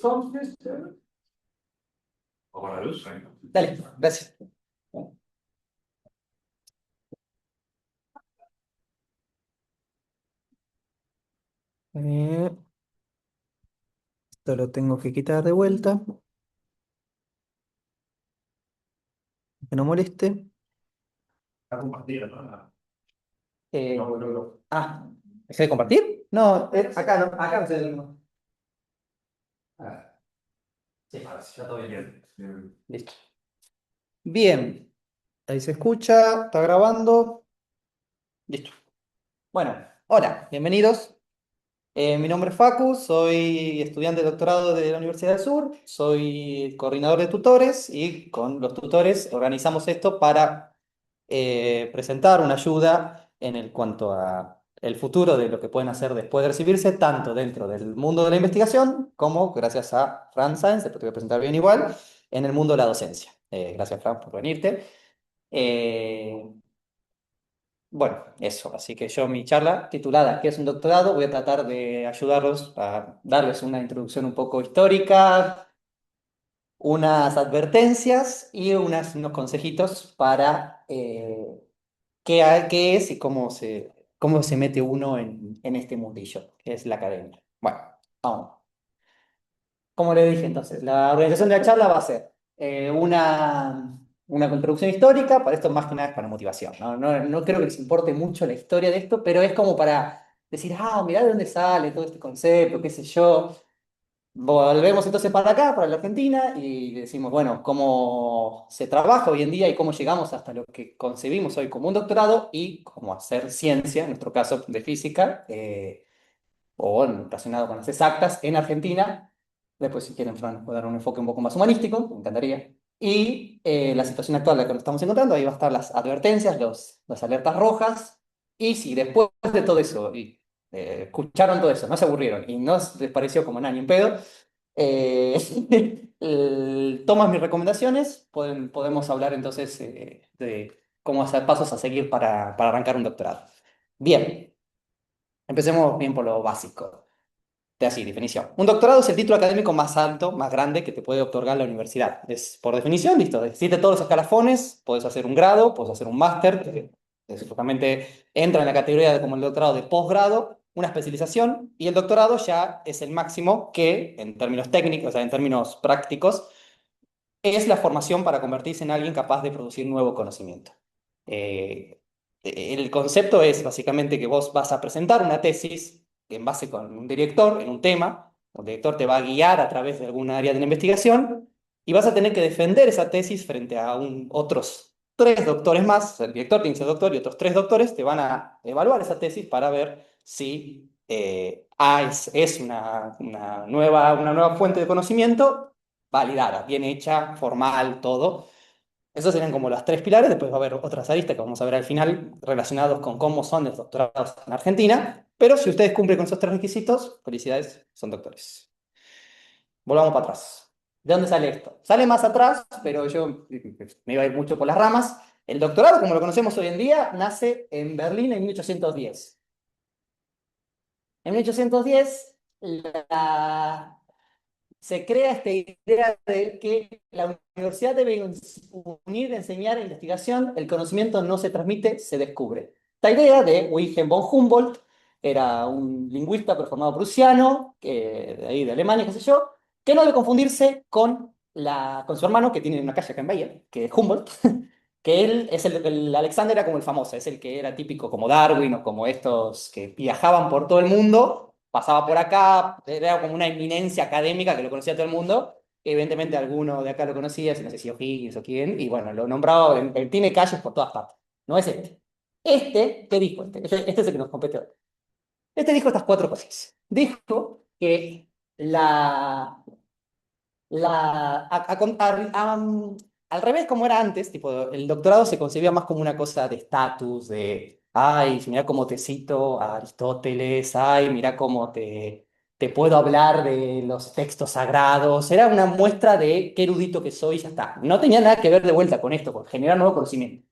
entonces. Apaga la luz. Dale, gracias. Eh, Esto lo tengo que quitar de vuelta, que no moleste. Está compartida, ¿no? No. ¿Dejé de compartir? No, acá no sé. Ah, sí, ahora sí, ya todo bien. Listo. Bien, ahí se escucha, está grabando. Listo. Bueno, hola, bienvenidos. Mi nombre es Facu, soy estudiante de doctorado de la Universidad del Sur, soy coordinador de tutores y con los tutores organizamos esto para presentar una ayuda en el cuanto a el futuro de lo que pueden hacer después de recibirse, tanto dentro del mundo de la investigación como, gracias a Fran Sáenz, después te voy a presentar bien igual, en el mundo de la docencia. Gracias, Fran, por venirte. Eh, bueno, eso, así que yo mi charla titulada ¿Qué es un doctorado? Voy a tratar de ayudarlos a darles una introducción un poco histórica, unas advertencias y unos consejitos para qué es y cómo se mete uno en este mundillo, que es la academia. Bueno, vamos. Como le dije entonces, la organización de la charla va a ser una introducción histórica, para esto más que nada es para motivación, ¿no? No creo que les importe mucho la historia de esto, pero es como para decir, mirá de dónde sale todo este concepto, qué sé yo. Volvemos entonces para acá, para la Argentina, y decimos, bueno, cómo se trabaja hoy en día y cómo llegamos hasta lo que concebimos hoy como un doctorado y cómo hacer ciencia, en nuestro caso de física, o relacionado con las exactas en Argentina. Después, si quieren, Fran, puedo dar un enfoque un poco más humanístico, me encantaría. Y la situación actual en la que nos estamos encontrando, ahí va a estar las advertencias, las alertas rojas. Y si después de todo eso, escucharon todo eso, no se aburrieron y no les pareció como nada ni en pedo, eh, toman mis recomendaciones, podemos hablar entonces de cómo hacer pasos a seguir para arrancar un doctorado. Bien, empecemos bien por lo básico. Así, definición. Un doctorado es el título académico más alto, más grande que te puede otorgar la universidad. Es por definición, listo. Existe todos los escalafones, puedes hacer un grado, puedes hacer un máster, que justamente entra en la categoría de, como el doctorado de posgrado, una especialización, y el doctorado ya es el máximo que, en términos técnicos, o sea, en términos prácticos, es la formación para convertirse en alguien capaz de producir nuevo conocimiento. Eh, el concepto es básicamente que vos vas a presentar una tesis en base con un director en un tema, el director te va a guiar a través de alguna área de la investigación y vas a tener que defender esa tesis frente a otros tres doctores más, el director tiene que ser doctor y otros tres doctores te van a evaluar esa tesis para ver si es una nueva fuente de conocimiento validada, bien hecha, formal, todo. Esos serían como los tres pilares. Después va a haber otras aristas que vamos a ver al final relacionados con cómo son los doctorados en Argentina. Pero si ustedes cumplen con esos tres requisitos, felicidades, son doctores. Volvamos para atrás. ¿De dónde sale esto? Sale más atrás, pero yo me iba a ir mucho por las ramas. El doctorado, como lo conocemos hoy en día, nace en Berlín en 1810. En 1810, se crea esta idea de que la universidad debe unir, enseñar e investigación, el conocimiento no se transmite, se descubre. Esta idea de Wilhelm von Humboldt, era un lingüista pero formado prusiano, de ahí de Alemania, qué sé yo, que no debe confundirse con su hermano, que tiene una calle acá en Bahía, que es Humboldt, que él es el Alexander era como el famoso, es el que era típico como Darwin o como estos que viajaban por todo el mundo, pasaba por acá, era como una eminencia académica que lo conocía todo el mundo. Evidentemente alguno de acá lo conocía, si no sé si O'Higgins o quién, y bueno, lo nombraba, él tiene calles por todas partes. No es este. ¿Qué dijo este? Este es el que nos compete hoy. Este dijo estas cuatro cosas. Dijo que al revés como era antes, tipo, el doctorado se concebía más como una cosa de estatus, ay, mira cómo te cito a Aristóteles, ay, mira cómo te puedo hablar de los textos sagrados, era una muestra de qué erudito que soy y ya está. No tenía nada que ver de vuelta con esto, con generar nuevo conocimiento.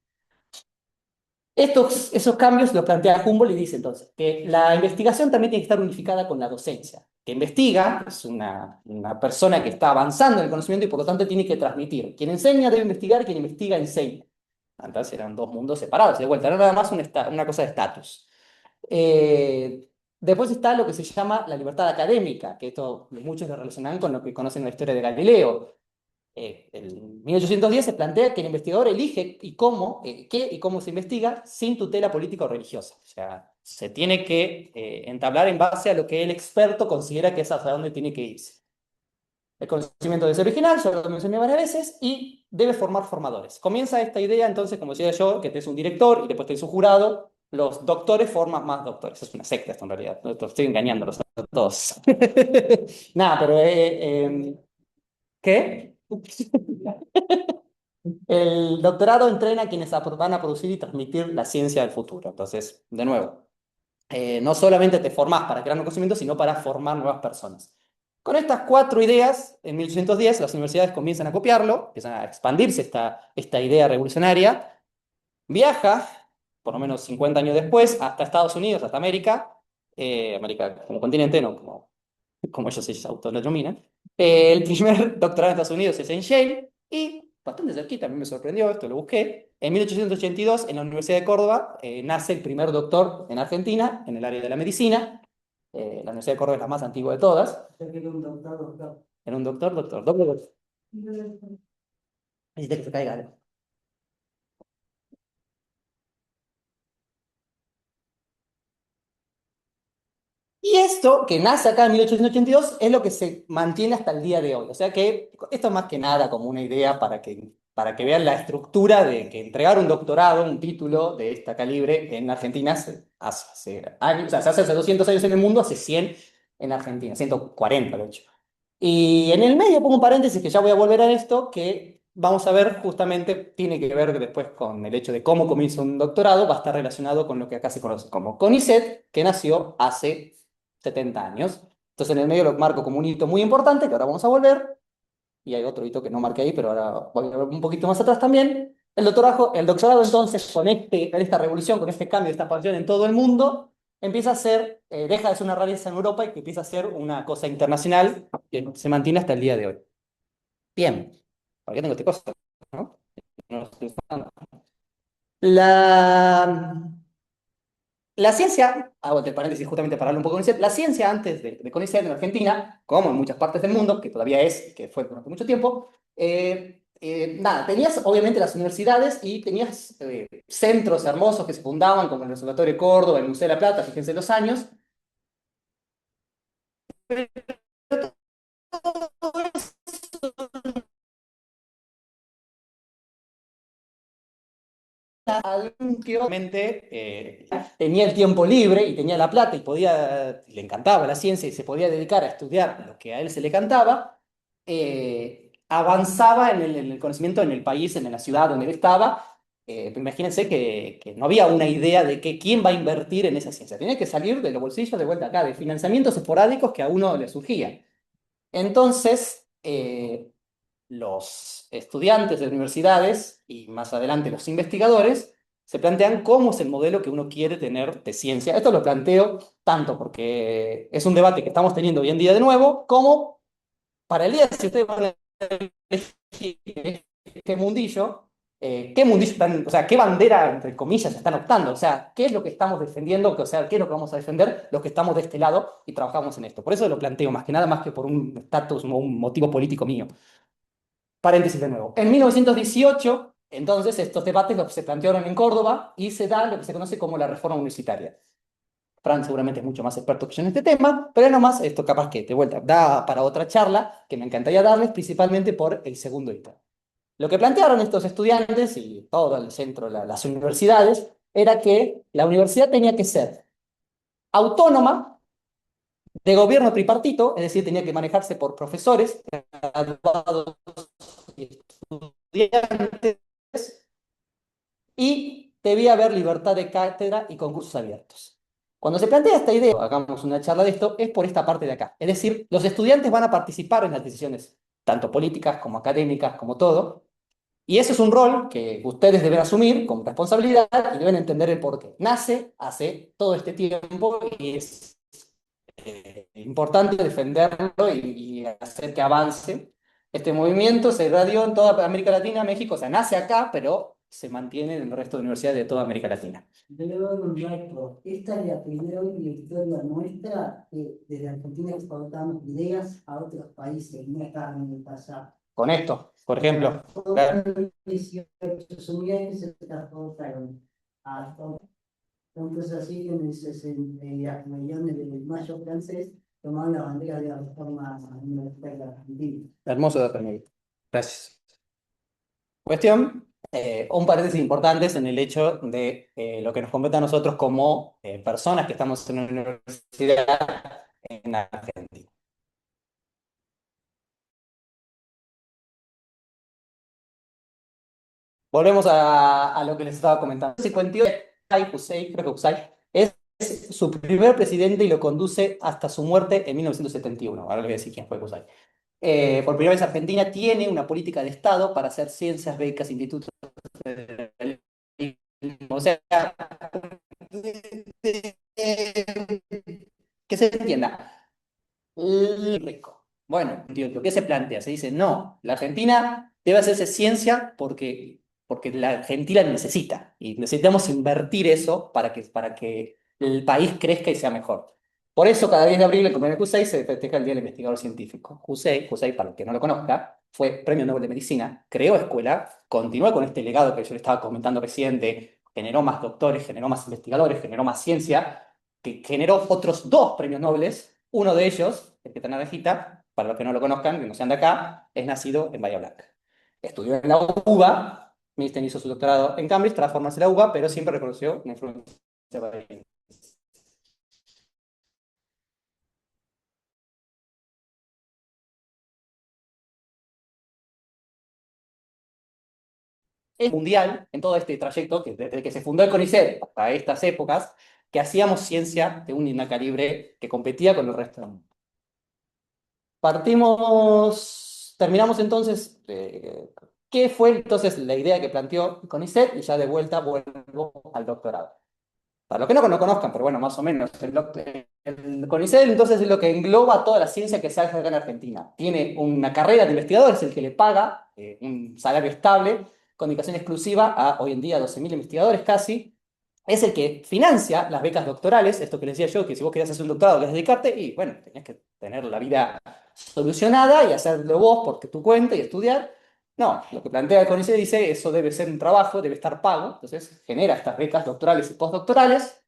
Esos cambios los plantea Humboldt y dice entonces que la investigación también tiene que estar unificada con la docencia. Que investiga es una persona que está avanzando en el conocimiento y por lo tanto tiene que transmitir. Quien enseña debe investigar, quien investiga enseña. Entonces eran dos mundos separados. De vuelta, no era nada más una cosa de estatus. Eh, Después está lo que se llama la libertad académica, que esto muchos lo relacionan con lo que conocen la historia de Galileo. En 1810 se plantea que el investigador elige y cómo, qué y cómo se investiga sin tutela política o religiosa. O sea, se tiene que entablar en base a lo que el experto considera que es hacia dónde tiene que irse. El conocimiento es original, ya lo mencioné varias veces, y debe formar formadores. Comienza esta idea, entonces, como decía yo, que tenés un director y después tenés un jurado. Los doctores forman más doctores. Es una secta esto en realidad. No, estoy engañándolos a todos. Nada, pero ¿qué? El doctorado entrena a quienes van a producir y transmitir la ciencia del futuro. Entonces, de nuevo, no solamente te formás para crear un conocimiento, sino para formar nuevas personas. Con estas cuatro ideas, en 1810 las universidades comienzan a copiarlo, empiezan a expandirse esta idea revolucionaria, viaja, por lo menos 50 años después, hasta Estados Unidos, hasta América, América como continente, no como ellos se autodenominan. El primer doctorado en Estados Unidos es en Yale y bastante cerquita, a mí me sorprendió, esto lo busqué. En 1882, en la Universidad de Córdoba, nace el primer doctor en Argentina en el área de la medicina. La Universidad de Córdoba es la más antigua de todas. Era un doctor, doctor. Era un doctor, doctor, doctor, doctor. Necesita que se caiga algo. Y esto, que nace acá en 1882, es lo que se mantiene hasta el día de hoy. O sea que esto es más que nada como una idea para que vean la estructura de que entregar un doctorado, un título de esta calibre en Argentina se hace años, o sea, se hace hace 200 años en el mundo, hace 100 en Argentina, 140 de hecho. Y en el medio pongo un paréntesis que ya voy a volver a esto, que vamos a ver justamente, tiene que ver después con el hecho de cómo comienza un doctorado, va a estar relacionado con lo que acá se conoce como CONICET, que nació hace 70 años. Entonces en el medio lo marco como un hito muy importante, que ahora vamos a volver, y hay otro hito que no marqué ahí, pero ahora voy a ver un poquito más atrás también. El doctorado entonces, con esta revolución, con este cambio, esta expansión en todo el mundo, empieza a ser, deja de ser una rareza en Europa y que empieza a ser una cosa internacional que se mantiene hasta el día de hoy. Bien, ¿para qué tengo este cosa? ¿No? No lo estoy usando. La, la ciencia, hago entre paréntesis justamente para hablar un poco de CONICET, la ciencia antes de CONICET en Argentina, como en muchas partes del mundo, que todavía es, que fue durante mucho tiempo, nada, tenías obviamente las universidades y tenías centros hermosos que se fundaban, como el Observatorio de Córdoba, el Museo de la Plata, fíjense los años, algún que obviamente tenía el tiempo libre y tenía la plata y le encantaba la ciencia y se podía dedicar a estudiar lo que a él se le cantaba, avanzaba en el conocimiento en el país, en la ciudad donde él estaba. Imagínense que no había una idea de quién va a invertir en esa ciencia. Tenía que salir de los bolsillos de vuelta acá, de financiamientos esporádicos que a uno le surgían. Entonces, los estudiantes de universidades y más adelante los investigadores se plantean cómo es el modelo que uno quiere tener de ciencia. Esto lo planteo tanto porque es un debate que estamos teniendo hoy en día de nuevo, como para el día, si ustedes van a elegir este mundillo, ¿qué mundillo están, o sea, qué bandera, entre comillas, están optando? O sea, ¿qué es lo que estamos defendiendo? O sea, ¿qué es lo que vamos a defender los que estamos de este lado y trabajamos en esto? Por eso lo planteo más que nada, más que por un estatus o un motivo político mío. Paréntesis de nuevo. En 1918, entonces, estos debates se plantearon en Córdoba y se da lo que se conoce como la reforma universitaria. Fran seguramente es mucho más experto que yo en este tema, pero nomás esto capaz que de vuelta da para otra charla que me encantaría darles, principalmente por el segundo hito. Lo que plantearon estos estudiantes y todo el centro, las universidades, era que la universidad tenía que ser autónoma, de gobierno tripartito, es decir, tenía que manejarse por profesores, graduados y estudiantes, y debía haber libertad de cátedra y concursos abiertos. Cuando se plantea esta idea, hagamos una charla de esto, es por esta parte de acá. Es decir, los estudiantes van a participar en las decisiones, tanto políticas como académicas, como todo, Y ese es un rol que ustedes deben asumir con responsabilidad y deben entender el porqué. Nace hace todo este tiempo y es importante defenderlo y hacer que avance. Este movimiento se irradió en toda América Latina, México, o sea, nace acá, pero se mantiene en el resto de universidades de toda América Latina. Yo le doy un dato. Esta es la primera vez en la historia nuestra que desde Argentina exportamos ideas a otros países, no estaban en el pasado. Con esto, por ejemplo. Todas las 18 unidades se transportaron a todos. Entonces así que en el 60 millones de mayo francés tomaron la bandera de la reforma universitaria argentina. Hermoso dato, Miguel. Gracias. Cuestión, un paréntesis importante es en el hecho de lo que nos compete a nosotros como personas que estamos en una universidad en Argentina. Volvemos a lo que les estaba comentando. 58, Hussein, creo que Hussein, es su primer presidente y lo conduce hasta su muerte en 1971. Ahora les voy a decir quién fue Hussein. Por primera vez Argentina tiene una política de Estado para hacer ciencias, becas, institutos. O sea, que se entienda. Rico. Bueno, entiendo, ¿qué se plantea? Se dice, no, la Argentina debe hacerse ciencia porque la Argentina necesita y necesitamos invertir eso para que el país crezca y sea mejor. Por eso, cada 10 de abril, el 1 de Jusey, se festeja el Día del Investigador Científico. Jusey, para el que no lo conozca, fue Premio Nobel de Medicina, creó escuela, continuó con este legado que yo le estaba comentando recién, de generó más doctores, generó más investigadores, generó más ciencia, que generó otros dos premios Nobel. Uno de ellos, el que está en la rejita, para los que no lo conozcan, que no sean de acá, es nacido en Bahía Blanca. Estudió en la UBA, Einstein hizo su doctorado en Cambridge, tras formarse en la UBA, pero siempre reconoció una influencia bahía. Es mundial en todo este trayecto, que desde que se fundó el CONICET hasta estas épocas, que hacíamos ciencia de un calibre que competía con el resto del mundo. Terminamos entonces, ¿qué fue entonces la idea que planteó CONICET? Y ya de vuelta vuelvo al doctorado. Para los que no lo conozcan, pero bueno, más o menos, el CONICET entonces es lo que engloba toda la ciencia que se hace acá en Argentina. Tiene una carrera de investigador, es el que le paga un salario estable, con dedicación exclusiva a hoy en día 12.000 investigadores casi. Es el que financia las becas doctorales, esto que les decía yo, que si vos querías hacer un doctorado, querías dedicarte, y bueno, tenías que tener la vida solucionada y hacerlo vos por tu cuenta y estudiar. No, lo que plantea el CONICET dice, eso debe ser un trabajo, debe estar pago, entonces genera estas becas doctorales y postdoctorales,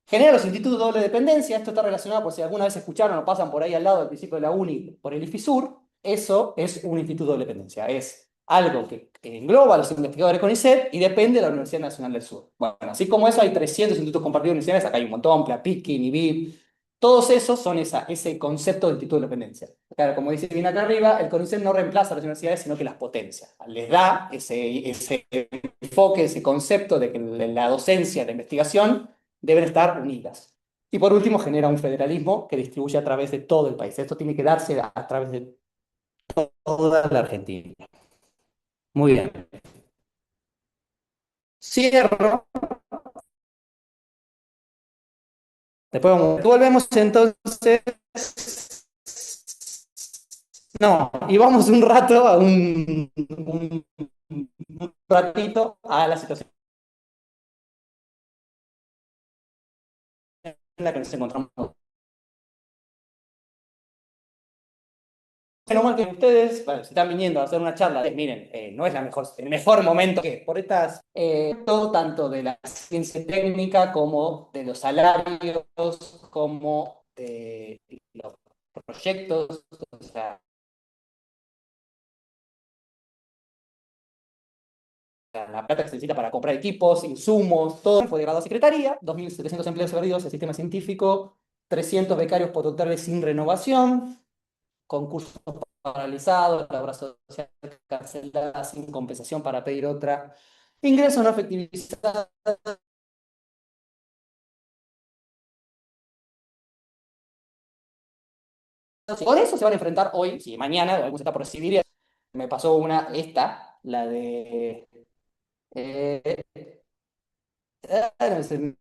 genera los institutos de doble dependencia, esto está relacionado por si alguna vez escucharon o pasan por ahí al lado del principio de la UNI, por el IFISUR, eso es un instituto de doble dependencia, es algo que engloba a los investigadores CONICET y depende de la Universidad Nacional del Sur. Bueno, así como eso hay 300 institutos compartidos de universidades, acá hay un montón, Platitsky, IBIP, todos esos son ese concepto de instituto de dependencia. Claro, como dice bien acá arriba, el CONICET no reemplaza a las universidades, sino que las potencia. Les da ese enfoque, ese concepto de que la docencia y la investigación deben estar unidas. Y por último, genera un federalismo que distribuye a través de todo el país. Esto tiene que darse a través de toda la Argentina. Muy bien. Cierro. Después volvemos entonces. No, y vamos un rato un ratito a la situación en la que nos encontramos. Menos mal que ustedes, bueno, si están viniendo a hacer una charla, miren, no es el mejor momento que por estas, todo tanto de la ciencia técnica como de los salarios, como de los proyectos, o sea, la plata que se necesita para comprar equipos, insumos, todo fue degradado a secretaría, 2.700 empleos perdidos en el sistema científico, 300 becarios postdoctorales sin renovación, concursos paralizados, la obra social cancelada sin compensación para pedir otra, ingresos no efectivizados. Con eso se van a enfrentar hoy, si mañana, o algún se está por recibir, me pasó esta, La de... eh, no sé,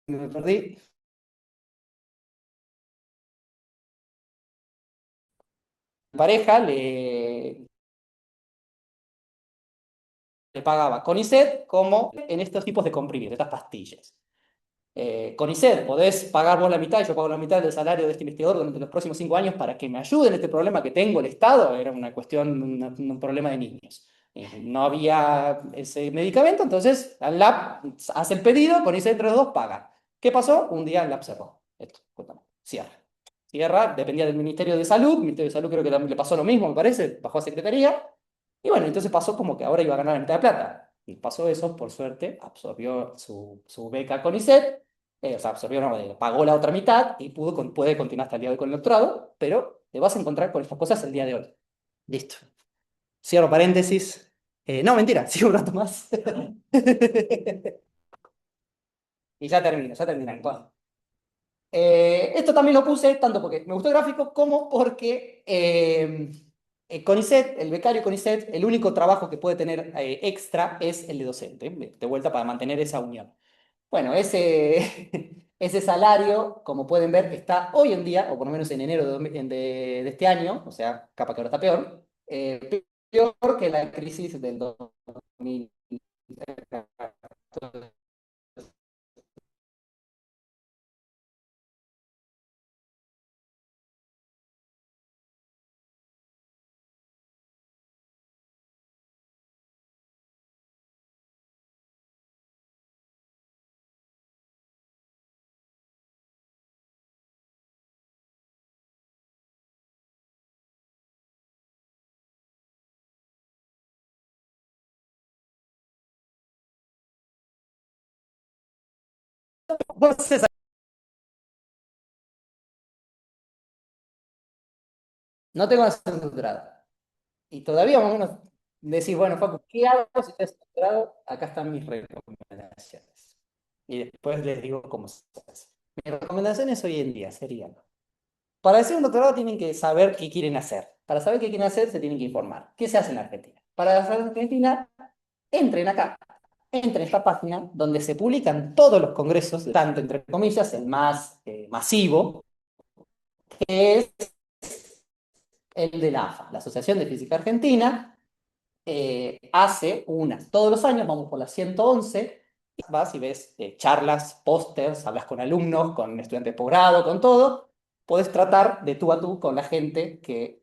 me perdí. Pareja le pagaba CONICET como en estos tipos de comprimidos, estas pastillas. CONICET, podés pagar vos la mitad, yo pago la mitad del salario de este investigador durante los próximos 5 años para que me ayude en este problema que tengo el Estado. Era una cuestión, un problema de niños. No había ese medicamento, entonces al lab hace el pedido, CONICET entre los dos paga. ¿Qué pasó? Un día el lab cerró. Esto, cuéntame. Cierra. Cierra, dependía del Ministerio de Salud. El Ministerio de Salud creo que también le pasó lo mismo, me parece, bajó a Secretaría. Y bueno, entonces pasó como que ahora iba a ganar la mitad de plata. Y pasó eso, por suerte, absorbió su beca CONICET, o sea, absorbió, no, pagó la otra mitad y puede continuar hasta el día de hoy con el doctorado, pero te vas a encontrar con estas cosas el día de hoy. Listo. Cierro paréntesis. No, mentira, sigo un rato más. Y ya termino, ya termino. Bueno, esto también lo puse tanto porque me gustó el gráfico como porque CONICET, el becario CONICET, el único trabajo que puede tener extra es el de docente, de vuelta para mantener esa unión. Bueno, ese salario, como pueden ver, está hoy en día, o por lo menos en enero de este año, o sea, capaz que ahora está peor, peor que la crisis del 2000. Entonces, no tengo que hacer doctorado. Y todavía más o menos decís, bueno, Facu, ¿qué hago si estoy doctorado? Acá están mis recomendaciones. Y después les digo cómo se hace. Mis recomendaciones hoy en día serían: para hacer un doctorado tienen que saber qué quieren hacer. Para saber qué quieren hacer se tienen que informar. ¿Qué se hace en Argentina? Para hacer en Argentina, entren acá, entren a esta página donde se publican todos los congresos, tanto entre comillas, el más masivo, que es el de la AFA, la Asociación de Física Argentina. Hace unas, todos los años, vamos por la 111, y vas y ves charlas, pósters, hablas con alumnos, con estudiantes de posgrado, con todo. Podés tratar de tú a tú con la gente que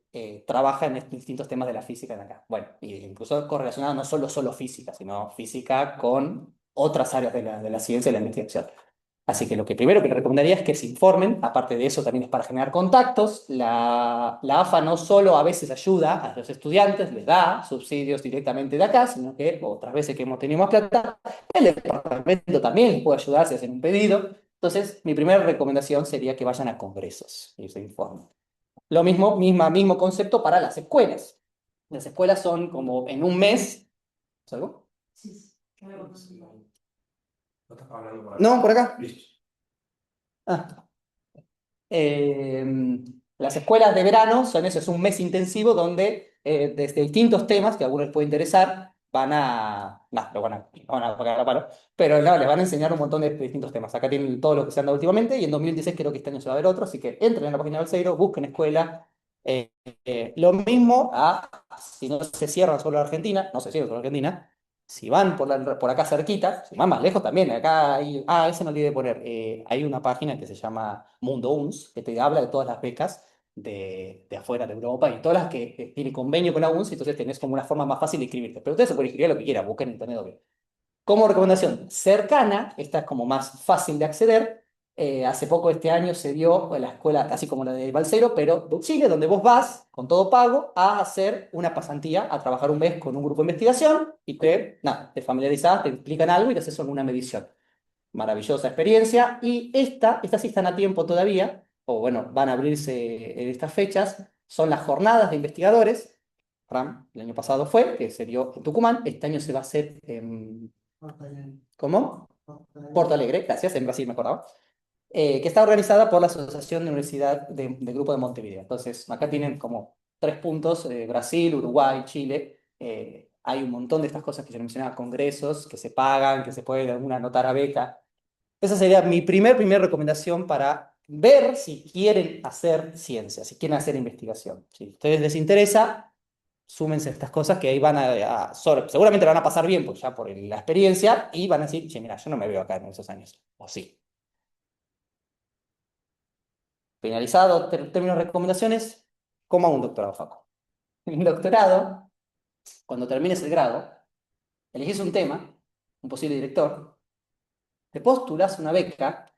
trabaja en estos distintos temas de la física de acá. Bueno, y incluso correlacionado no solo física, sino física con otras áreas de la ciencia y la investigación. Así que lo que primero que le recomendaría es que se informen. Aparte de eso, también es para generar contactos. La AFA no solo a veces ayuda a los estudiantes, les da subsidios directamente de acá, sino que otras veces que hemos tenido más plata, el departamento también les puede ayudar si hacen un pedido. Entonces, mi primera recomendación sería que vayan a congresos y se informen. Lo mismo concepto para las escuelas. Las escuelas son como en un mes. ¿Algo? Sí, sí. No estás hablando por acá. No, por acá. Listo. Ah. Eh, las escuelas de verano son eso, es un mes intensivo donde desde distintos temas que a algunos les puede interesar, no, lo van a pagar a palo, pero no, les van a enseñar un montón de distintos temas. Acá tienen todo lo que se han dado últimamente y en 2016 creo que este año se va a ver otro, así que entren en la página del Balseiro, busquen escuela. Lo mismo si no se cierran solo Argentina, no se cierran solo Argentina. Si van por acá cerquita, si van más lejos también, acá hay, ese no olvidé de poner, hay una página que se llama Mundo UNS, que te habla de todas las becas de afuera de Europa y todas las que tienen convenio con la UNS, entonces tenés como una forma más fácil de inscribirte. Pero ustedes se pueden inscribir a lo que quieran, busquen en internet. Obvio. Como recomendación cercana, esta es como más fácil de acceder. Hace poco este año se dio la escuela, así como la de Balseiro, pero de Chile, donde vos vas con todo pago a hacer una pasantía, a trabajar un mes con un grupo de investigación y nada, te familiarizás, te explican algo y te haces una medición. Maravillosa experiencia. Y estas sí están a tiempo todavía, o bueno, van a abrirse en estas fechas, son las jornadas de investigadores. El año pasado fue, que se dio en Tucumán, este año se va a hacer en... ¿Cómo? Porto Alegre, gracias, en Brasil me acordaba. que está organizada por la Asociación de Universidad del Grupo de Montevideo. Entonces, acá tienen como 3 puntos, Brasil, Uruguay, Chile. Hay un montón de estas cosas que yo mencionaba, congresos que se pagan, que se puede alguna anotar a beca. Esa sería mi primer recomendación para ver si quieren hacer ciencia, si quieren hacer investigación. Si a ustedes les interesa, súmense a estas cosas que ahí van seguramente la van a pasar bien, pues ya por la experiencia, y van a decir, che, mira, yo no me veo acá en esos años. O sí. Finalizado, términos de recomendaciones, coma un doctorado, Facu. En doctorado, cuando termines el grado, elegís un tema, un posible director, te postulas una beca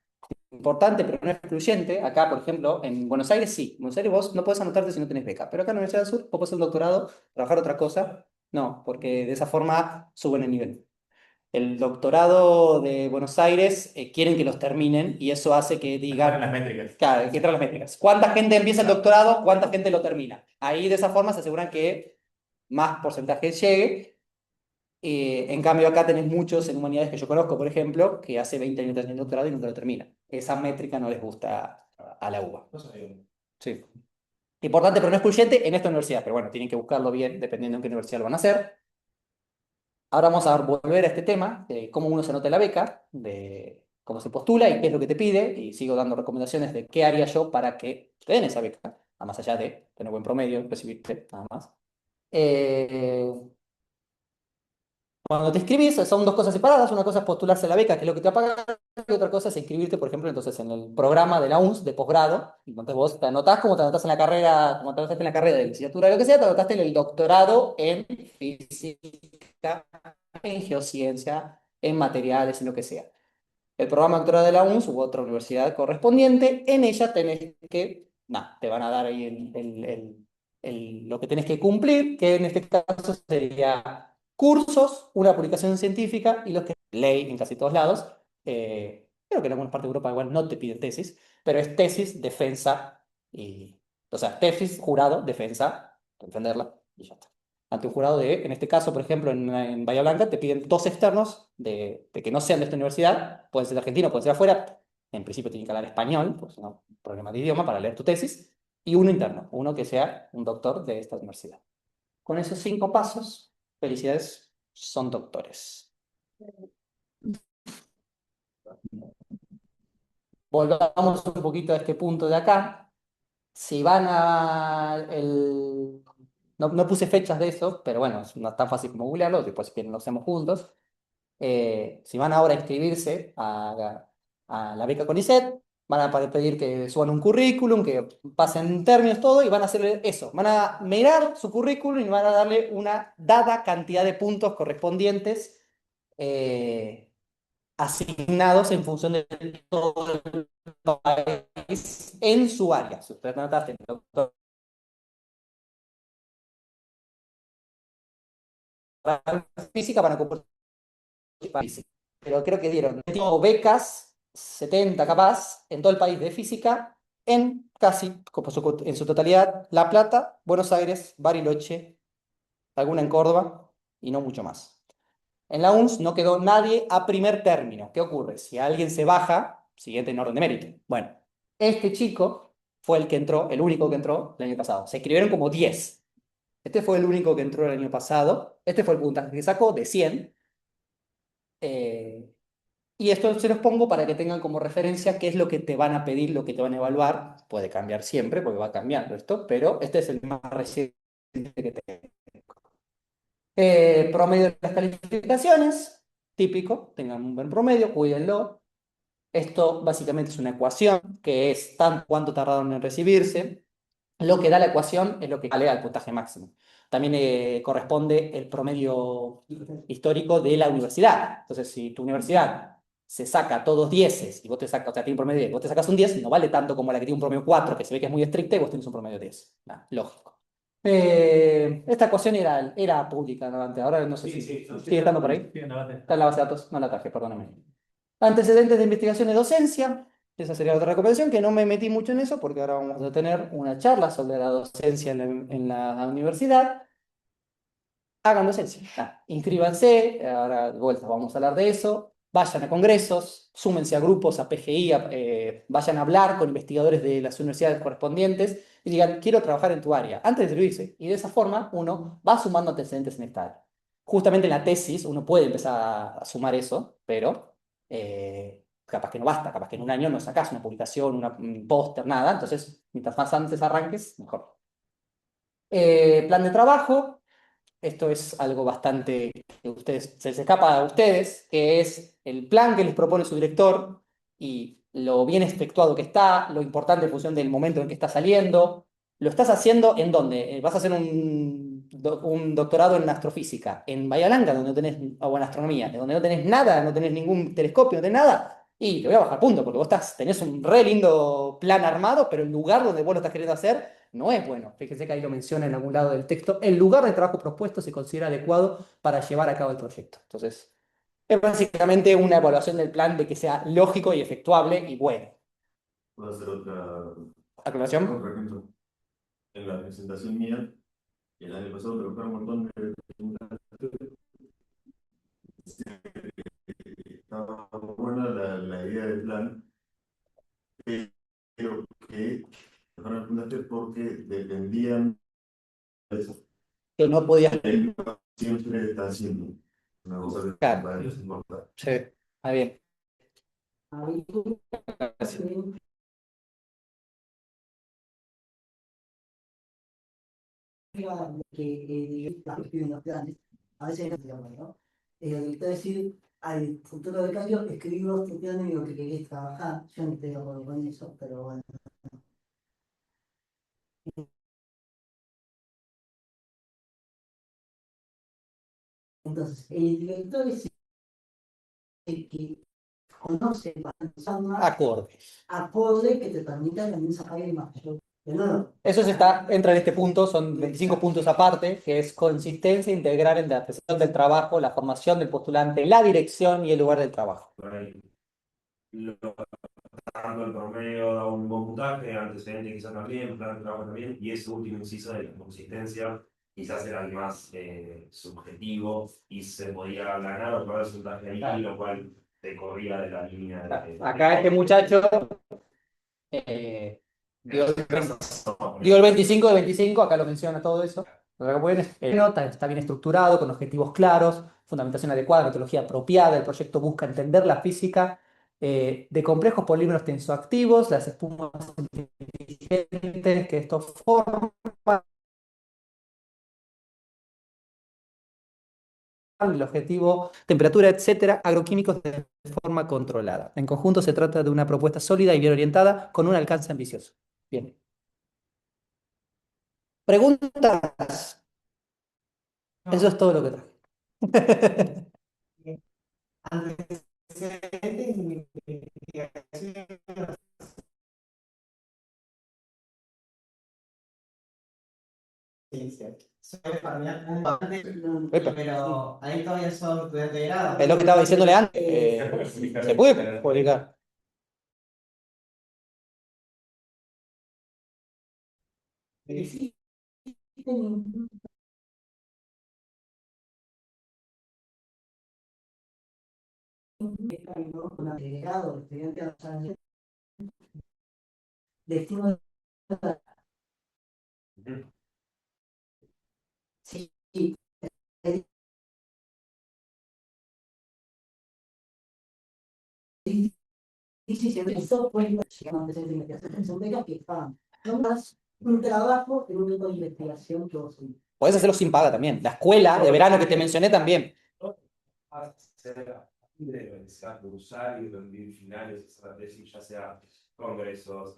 importante, pero no excluyente. Acá, por ejemplo, en Buenos Aires sí. En Buenos Aires vos no podés anotarte si no tenés beca. Pero acá en la Universidad del Sur, vos podés hacer un doctorado, trabajar otra cosa. No, porque de esa forma suben el nivel. El doctorado de Buenos Aires quieren que los terminen y eso hace que Digan las digan, métricas. claro, que entran las métricas. ¿Cuánta gente empieza el doctorado? ¿Cuánta gente lo termina? Ahí de esa forma se aseguran que más porcentaje llegue. En cambio, acá tenés muchos en humanidades que yo conozco, por ejemplo, que hace 20 años tienen doctorado y nunca lo termina. Esa métrica no les gusta a la UBA. No sabía. Sí. Importante, pero no excluyente en esta universidad. Pero bueno, tienen que buscarlo bien dependiendo en qué universidad lo van a hacer. Ahora vamos a volver a este tema de cómo uno se anota en la beca, de cómo se postula y qué es lo que te pide. Y sigo dando recomendaciones de qué haría yo para que te den esa beca, a más allá de tener buen promedio, recibirte, nada más. Eh, Cuando te inscribís, son 2 cosas separadas. Una cosa es postularse a la beca, que es lo que te va a pagar, y otra cosa es inscribirte, por ejemplo, entonces en el programa de la UNS de posgrado. Entonces vos te anotás como te anotás en la carrera, como te anotaste en la carrera de licenciatura, lo que sea, te anotaste en el doctorado en física, en geociencia, en materiales, en lo que sea. El programa de doctorado de la UNS u otra universidad correspondiente, en ella tenés que, nada, te van a dar ahí lo que tenés que cumplir, que en este caso sería cursos, una publicación científica y los que ley en casi todos lados. Creo que en algunas partes de Europa igual no te piden tesis, pero es tesis, defensa y, o sea, tesis, jurado, defensa, defenderla y ya está. Ante un jurado en este caso, por ejemplo, en Bahía Blanca, te piden 2 externos de que no sean de esta universidad, pueden ser de Argentina, pueden ser afuera, en principio tienen que hablar español, pues no, problema de idioma para leer tu tesis, y uno interno, uno que sea un doctor de esta universidad. Con esos 5 pasos, felicidades, son doctores. Volvamos un poquito a este punto de acá. Si van no puse fechas de eso, pero bueno, no es tan fácil como googlearlo, después si quieren lo hacemos juntos. Si van ahora a inscribirse a la beca CONICET, van a pedir que suban un currículum, que pasen términos, todo, y van a hacer eso. Van a mirar su currículum y van a darle una dada cantidad de puntos correspondientes asignados en función de todo el país en su área. Si ustedes notaste, doctor física, van a ocupar física. Pero creo que dieron becas, 70 capaz, en todo el país de física, en casi, en su totalidad, La Plata, Buenos Aires, Bariloche, alguna en Córdoba y no mucho más. En la UNS no quedó nadie a primer término. ¿Qué ocurre? Si alguien se baja, siguiente en orden de mérito. Bueno, este chico fue el que entró, el único que entró el año pasado. Se escribieron como 10. Este fue el único que entró el año pasado. Este fue el puntaje que sacó de 100. Y esto se los pongo para que tengan como referencia qué es lo que te van a pedir, lo que te van a evaluar. Puede cambiar siempre, porque va cambiando esto, pero este es el más reciente que tengo. Promedio de las calificaciones, típico, tengan un buen promedio, cuídenlo. Esto básicamente es una ecuación que es tan cuánto tardaron en recibirse. Lo que da la ecuación es lo que vale al puntaje máximo. También corresponde el promedio histórico de la universidad. Entonces, si tu universidad se saca todos 10 y vos te sacas, o sea, tiene un promedio de 10, vos te sacas un 10, no vale tanto como la que tiene un promedio 4, que se ve que es muy estricta, y vos tenés un promedio de 10. Nah, lógico. Esta ecuación era pública, ¿no? Antes, ahora no sé si sigue estando por ahí. Sí, en la base. Está en la base de datos, no la traje, perdóname. Antecedentes de investigación y docencia. Esa sería otra recomendación, que no me metí mucho en eso, porque ahora vamos a tener una charla sobre la docencia en la universidad. Hagan docencia. Inscríbanse, ahora de vuelta vamos a hablar de eso. vayan a congresos, súmense a grupos, a PGI, vayan a hablar con investigadores de las universidades correspondientes y digan, quiero trabajar en tu área, antes de servirse. Y de esa forma uno va sumando antecedentes en esta área. Justamente en la tesis uno puede empezar a sumar eso, pero capaz que no basta, capaz que en un año no sacas una publicación, un póster, nada. Entonces, mientras más antes arranques, mejor. Plan de trabajo. Esto es algo bastante que ustedes, se les escapa a ustedes, que es el plan que les propone su director y lo bien efectuado que está, lo importante en función del momento en que está saliendo. ¿Lo estás haciendo en dónde? ¿Vas a hacer un doctorado en astrofísica? ¿En Bahía Blanca, donde no tenés, o en astronomía, donde no tenés nada, no tenés ningún telescopio, no tenés nada? Y te voy a bajar punto, porque tenés un re lindo plan armado, pero el lugar donde vos lo estás queriendo hacer no es bueno. Fíjense que ahí lo menciona en algún lado del texto. El lugar de trabajo propuesto se considera adecuado para llevar a cabo el proyecto. Entonces, es básicamente una evaluación del plan de que sea lógico y efectuable y bueno. Puedo hacer ¿Aclaración? otro ejemplo. En la presentación mía, el año pasado trabajaron un montón de preguntas. Estaba buena la idea del plan, pero que trabajaron preguntas porque dependían de eso. Que no podía. Él siempre está haciendo una cosa que Claro. para ellos es importante. Sí, está bien. Ahí que escriben los planes, a veces no digamos, ¿no? Es decir, al futuro de cambio, escribir los planes y lo que queréis trabajar. Yo no estoy de acuerdo con eso, pero bueno. Entonces, el director es el que conoce más Acordes. acorde que te permitan también sacar el mayor. Eso entra en este punto, son 25 puntos aparte, que es consistencia integral entre la presentación del trabajo, la formación del postulante, la dirección y el lugar del trabajo. Por ahí, dando el promedio da un buen puntaje, antecedente quizás también, plan de trabajo también, y ese último inciso de la consistencia quizás era el más subjetivo y se podía ganar o perder el puntaje ahí, lo cual te corría de la línea de... Acá este muchacho dio el 25 de 25, acá lo menciona todo eso. Acá pueden, está bien estructurado, con objetivos claros, fundamentación adecuada, metodología apropiada. El proyecto busca entender la física de complejos polímeros tensoactivos, las espumas inteligentes que estos forman, el objetivo, temperatura, etcétera, agroquímicos de forma controlada. En conjunto se trata de una propuesta sólida y bien orientada con un alcance ambicioso. Bien. ¿Preguntas? Eso es todo lo que traje. Epa. Pero ahí todavía son estudiantes de grado. Es lo que estaba diciéndole antes. Se puede publicar. Un agregado, estudiante destino. Sí, eso fue llegamos a investigación, son becas que pagan. No más un trabajo en un grupo de investigación que vos Podés hacerlo sin paga también. La escuela de verano que te mencioné también. Usar y rendir finales, estrategias, ya sea congresos,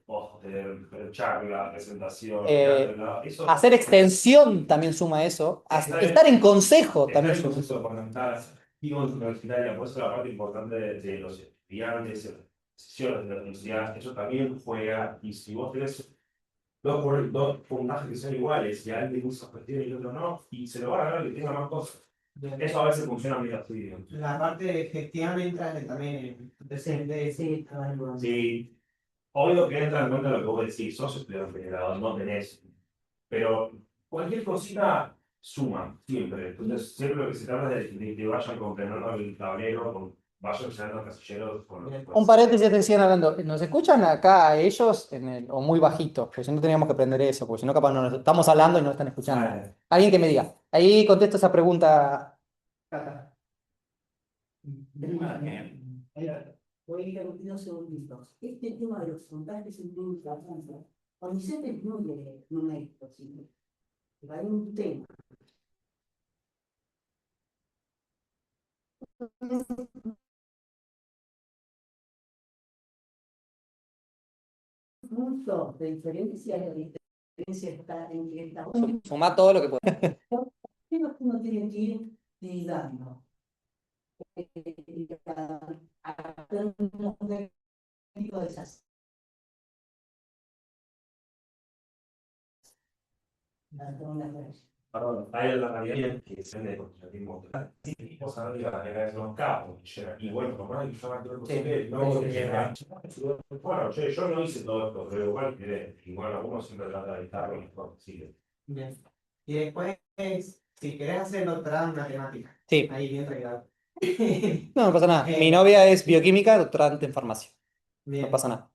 póster, charla, presentación, eso, Hacer extensión también suma eso. Estar en consejo también suma. eso conectar activos universitarios, por eso la parte importante de los estudiantes, de las decisiones de la universidad, eso también juega, y si vos tenés dos puntajes que son iguales, y alguien usa cuestiones y el otro no, y se lo va a ganar que tenga más cosas. Eso a veces funciona muy así. La parte de gestión entra también en sí, Sí, obvio que entra en cuenta lo que vos decís, sos estudiante de grado, no tenés. Pero cualquier cosita suman, siempre. Entonces, siempre lo que se trata es de que vayan comprendiendo el tablero, vayan llenando casilleros con Un paréntesis, te siguen hablando. ¿Nos escuchan acá a ellos o muy bajito? Porque si no teníamos que aprender eso, porque si no capaz no nos estamos hablando y no están escuchando. Vale. Alguien que me diga. Ahí contesto esa pregunta. Cata. Voy a interrumpir unos segunditos. Este tema de los puntajes es muy importante. Unicef es muy numérico, ¿sí? Pero hay un tema. Punto de diferencia, la diferencia está en que está Sumá todo lo que puedas. ¿qué es lo que uno tiene que ir liderando? De esas. Pardon, hay la realidad che se ne possono arrivare a un capo, c'era y bueno, como hay que llamar todo posible, no bueno, yo no hice todo esto, pero igual que igual uno siempre trata de estar lo mejor posible. Bien. Y después, si querés hacer doctorado en matemáticas, Sí. ahí bien regalado. No, no pasa nada. Mi novia es bioquímica, doctorante en farmacia. No Bien. pasa nada.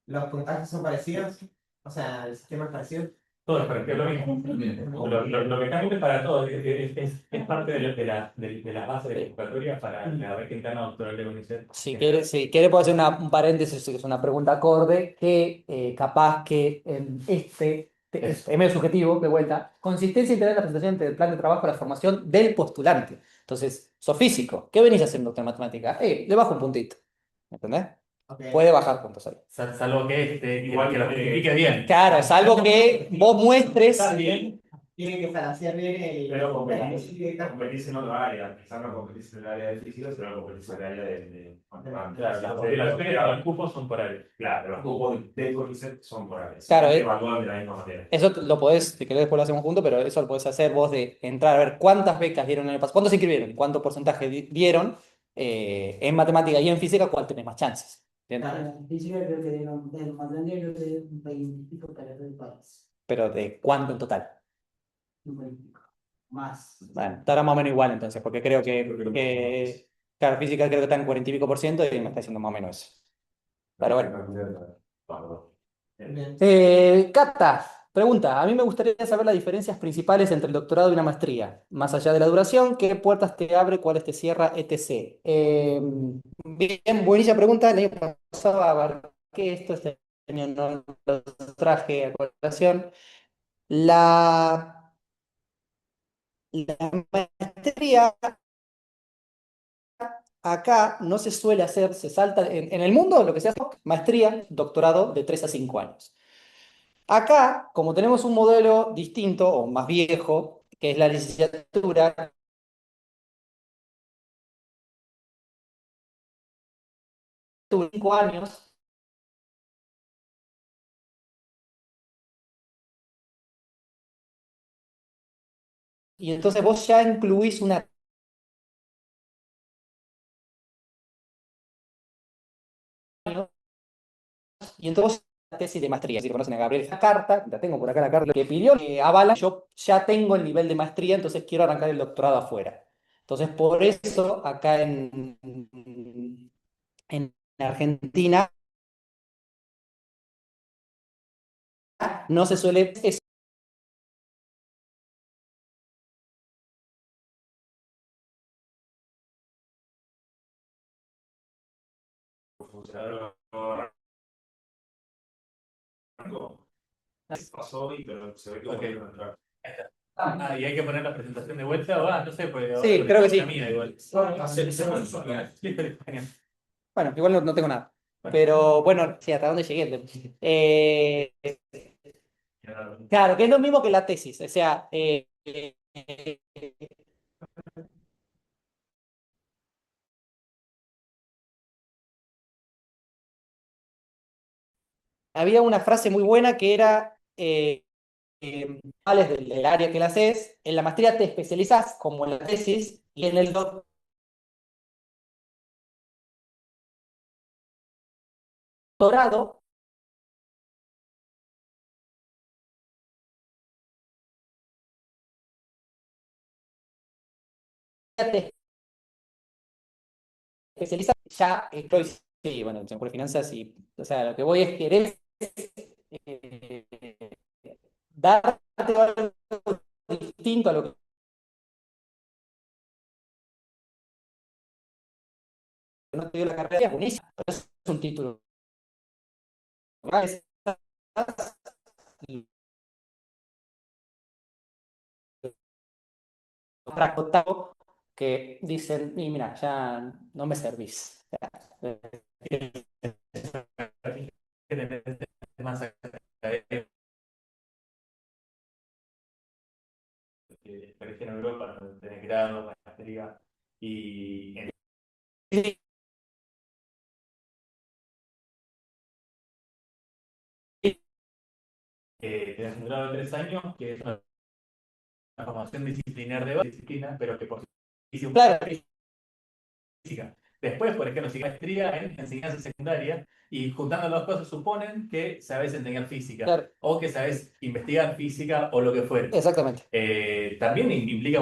Los puntajes son parecidos, o sea, el sistema es parecido. Todo es parecido, lo mismo. Lo que cambia para todos es parte de la base de la convocatoria para la beca interna doctoral de UNICEF. Si quiere puedo hacer un paréntesis, que es una pregunta acorde, que capaz que es medio subjetivo, de vuelta, consistencia integral en la presentación del plan de trabajo de la formación del postulante. Entonces, sos físico, ¿qué venís haciendo doctor en matemática? Le bajo un puntito, ¿entendés? Okay. Puede bajar puntos ahí. Salvo que igual que lo justifique bien. Claro, salvo que vos muestres. Está bien, Tienen que balancear bien el. Pero competís en otra área, quizás no competís en el área de física, sino competís en el área de matemáticas. claro, los cupos son por área. Claro, los cupos de CONICET son por áreas. Claro, Se evalúan de la misma manera. Eso lo podés, si querés después lo hacemos juntos, pero eso lo podés hacer vos de entrar a ver cuántas becas dieron en el pasado, cuántos se inscribieron, cuánto porcentaje dieron en matemática y en física, cuál tenés más chances. ¿Entiendes? Física creo que del matemática creo que de un 20 para el país. Pero de cuánto en total. Un 20 más. Bueno, estará más o menos igual entonces, porque creo que claro, física creo que está en 40 y pico por ciento y me está diciendo más o menos eso. Pero bueno. Bien. Cata, pregunta, a mí me gustaría saber las diferencias principales entre el doctorado y una maestría, más allá de la duración, qué puertas te abre, cuáles te cierra, etc. Bien, buenísima pregunta, el año pasado abarqué esto, este año no lo traje a colación. La maestría acá no se suele hacer, se salta, en el mundo lo que se hace es maestría, doctorado de 3 a 5 años. Acá, como tenemos un modelo distinto o más viejo, que es la licenciatura, 5 años, y entonces vos ya incluís una y entonces la tesis de maestría, si conocen a Gabriel, esta carta, la tengo por acá la carta que pidió, que avala, yo ya tengo el nivel de maestría, entonces quiero arrancar el doctorado afuera. Entonces, por eso acá en Argentina no se suele Pasó y pero se ve que Ok. volvieron a entrar. Y hay que poner la presentación de vuelta o no sé, pues. Sí, creo que sí. Igual. Bueno, igual no tengo nada. Pero bueno, sí, ¿hasta dónde llegué? Claro, que es lo mismo que la tesis. O sea, había una frase muy buena que era, del área que la haces, en la maestría te especializás como en la tesis y en el doctorado te especializas, ya estoy, sí, bueno, en de finanzas y, o sea, lo que voy es querer eh, darte algo distinto a lo que no te dio la carrera, es buenísimo, pero es un título. Y que dicen, y mira, ya no me servís. Más académico que aparece en Europa, tenés grado, maestría, y tenés un grado de 3 años, que es una formación disciplinar de base, disciplina, pero que por Claro, física. Después, por ejemplo, si maestría en enseñanza secundaria, y juntando las dos cosas suponen que sabes enseñar física, claro, o que sabes investigar física, o lo que fuere. exactamente. También implica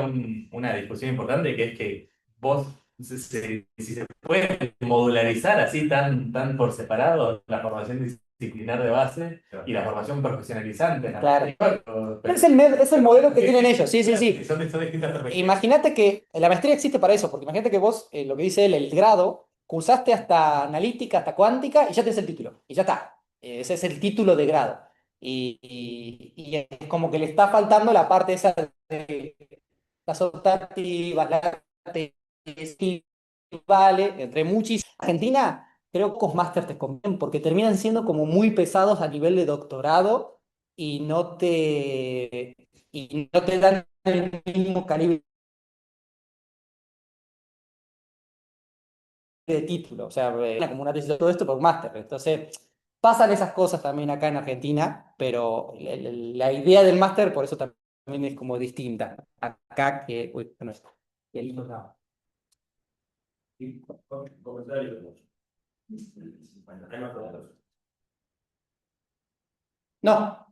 una discusión importante, que es que vos, si se puede modularizar así tan por separado la formación disciplinar de base y la formación profesionalizante. Claro. Pero- Es el modelo que tienen ellos, sí, sí, sí. Son distintas perspectivas. Imagínate que la maestría existe para eso, porque imagínate que vos, lo que dice él, el grado, cursaste hasta analítica, hasta cuántica, y ya tenés el título, y ya está. Ese es el título de grado. Y es como que le está faltando la parte esa de las optativas, la tesis, vale, entre muchísimas. Argentina, creo que pocos máster te convienen, porque terminan siendo como muy pesados a nivel de doctorado y no te dan el mismo calibre de título, o sea, como una tesis de todo esto por un máster. Entonces, pasan esas cosas también acá en Argentina, pero la idea del máster por eso también es como distinta. Acá que, uy, no es, que el no. Y comentarios. Bueno, hay más preguntas. No,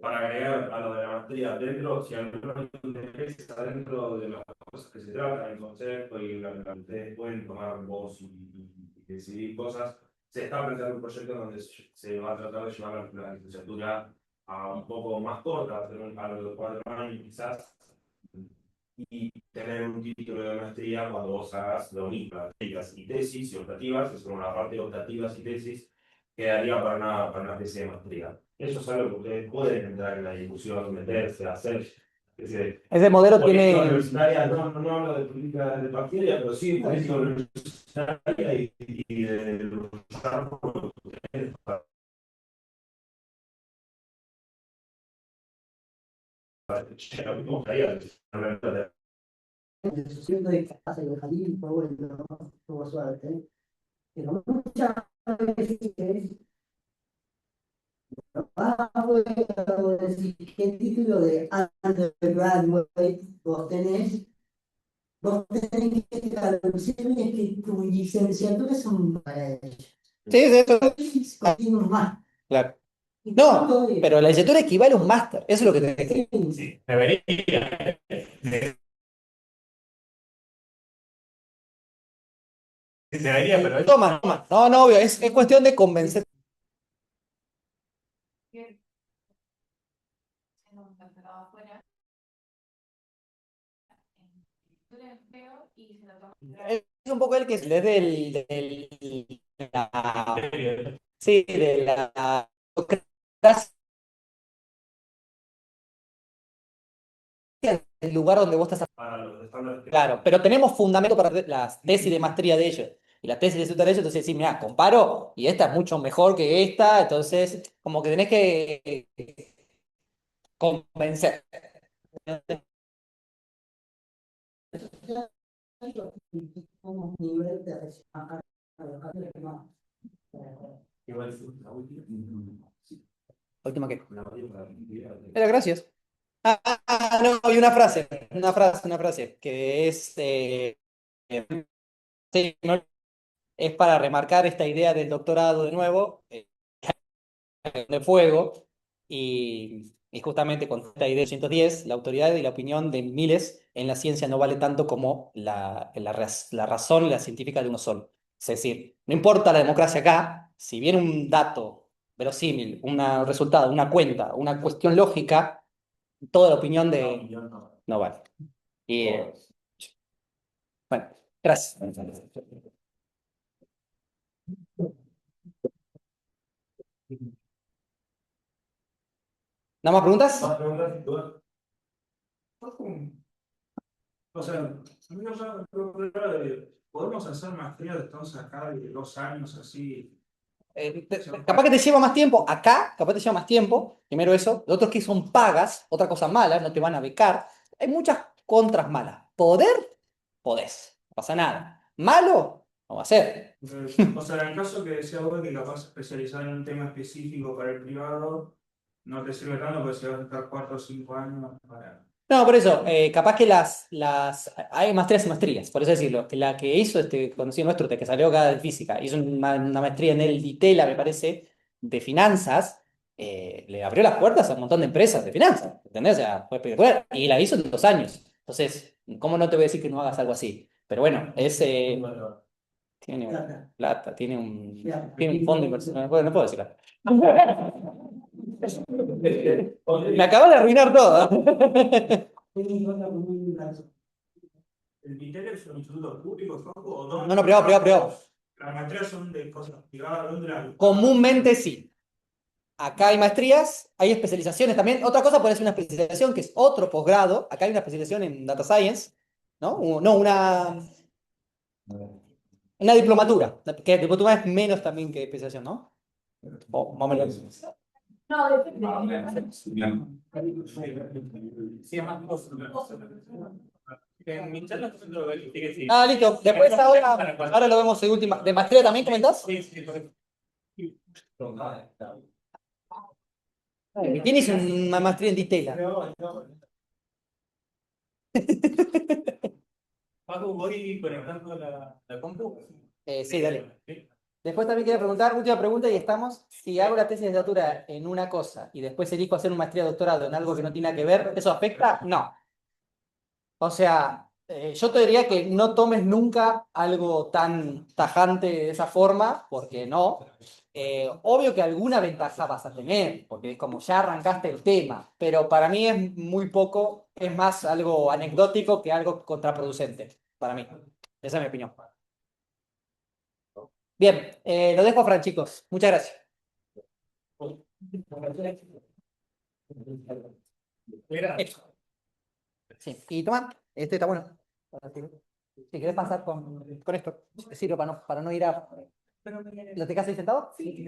Para agregar a lo de la maestría, dentro, si alguno interesa dentro de las cosas que se tratan, el concepto y lo que ustedes pueden tomar voz y decidir cosas, se está planteando un proyecto donde se va a tratar de llevar la licenciatura a un poco más corta, a los 4 años quizás, y tener un título de maestría cuando vos hagas lo mismo, y tesis y optativas, que son una parte de optativas y tesis, quedaría para una tesis de maestría. Eso es algo que ustedes pueden entrar en la discusión, meterse, hacer. Es decir, ese modelo política tiene, universitaria, no hablo de política de partida, pero sí política universitaria y de los campos que ustedes para Siendo de casa de Jalil, fue bueno, tuvo suerte, pero muchas veces puedo decir qué título de undergraduate vos tenés que traducirlo y es que tu licenciatura es un para ellos. sí, es eso, Continuos más. claro. No, pero la licenciatura equivale a un máster, eso es lo que te decía. Sí, debería. Debería, pero Toma, toma. No, no, obvio, es cuestión de convencer. Es un poco el que es sí, de la burocracia del lugar donde vos estás. para los estándares que Claro, pero tenemos fundamento para las tesis de maestría de ellos. Y la tesis de su derecho, entonces sí, mira, comparo y esta es mucho mejor que esta, entonces como que tenés que convencer. Un nivel de acá, no. igual es la última. Última que. La última. Era gracias. No, y una frase, que es, sí, es para remarcar esta idea del doctorado de nuevo, de fuego, y Y justamente con esta idea de 110, la autoridad y la opinión de miles en la ciencia no vale tanto como la razón y la científica de uno solo. Es decir, no importa la democracia acá, si viene un dato verosímil, un resultado, una cuenta, una cuestión lógica, toda la opinión de no vale. Y bueno, gracias. ¿No más preguntas? Más preguntas, dudas. O sea, a mí podemos hacer maestrías entonces acá de 2 años así. Capaz que te lleva más tiempo acá, capaz te lleva más tiempo, primero eso, los otros que son pagas, otra cosa mala, no te van a becar, hay muchas contras malas. Poder, podés, no pasa nada. Malo, no va a ser. O sea, en el caso que decía vos que capaz especializar en un tema específico para el privado, no te sirve tanto porque si vas a estar 4 o 5 años para. No, por eso, capaz que hay maestrías y maestrías, por eso decirlo, que la que hizo este conocido nuestro, que salió acá de física, hizo una maestría en el DITELA, me parece, de finanzas, le abrió las puertas a un montón de empresas de finanzas, ¿entendés? O sea, fue espectacular, y la hizo en 2 años. Entonces, ¿cómo no te voy a decir que no hagas algo así? Pero bueno, tiene Plata. plata, Plata. tiene un fondo de inversión, no puedo decir plata. Me acabas de arruinar todo. ¿El ITEL es un instituto público, Facu, o dónde? No, no, privado. Las maestrías son de cosas privadas, ¿dónde las? Comúnmente sí. Acá hay maestrías, hay especializaciones también. Otra cosa puede ser una especialización que es otro posgrado. Acá hay una especialización en Data Science, ¿no? No, una diplomatura. Que diplomatura es menos también que especialización, ¿no? O más o menos. Sí, es más en mi charla lo que sí. Ah, listo. Después ahora lo vemos de última. ¿De maestría también comentás? Sí. Tienes una maestría en Ditela. Paco, voy conectando la compu. Sí, dale. Después también quería preguntar, última pregunta y estamos, si hago la tesis de licenciatura en una cosa y después elijo hacer una maestría de doctorado en algo que no tiene nada que ver, ¿eso afecta? No. O sea, yo te diría que no tomes nunca algo tan tajante de esa forma, porque no. Obvio que alguna ventaja vas a tener, porque es como ya arrancaste el tema, pero para mí es muy poco, es más algo anecdótico que algo contraproducente, para mí. Esa es mi opinión. Bien, lo dejo a Fran, chicos. Muchas gracias. Eso. Sí. Y toma, este está bueno. Si querés pasar con esto, te sirve para no ir a. ¿Lo te quedas ahí sentado? Sí.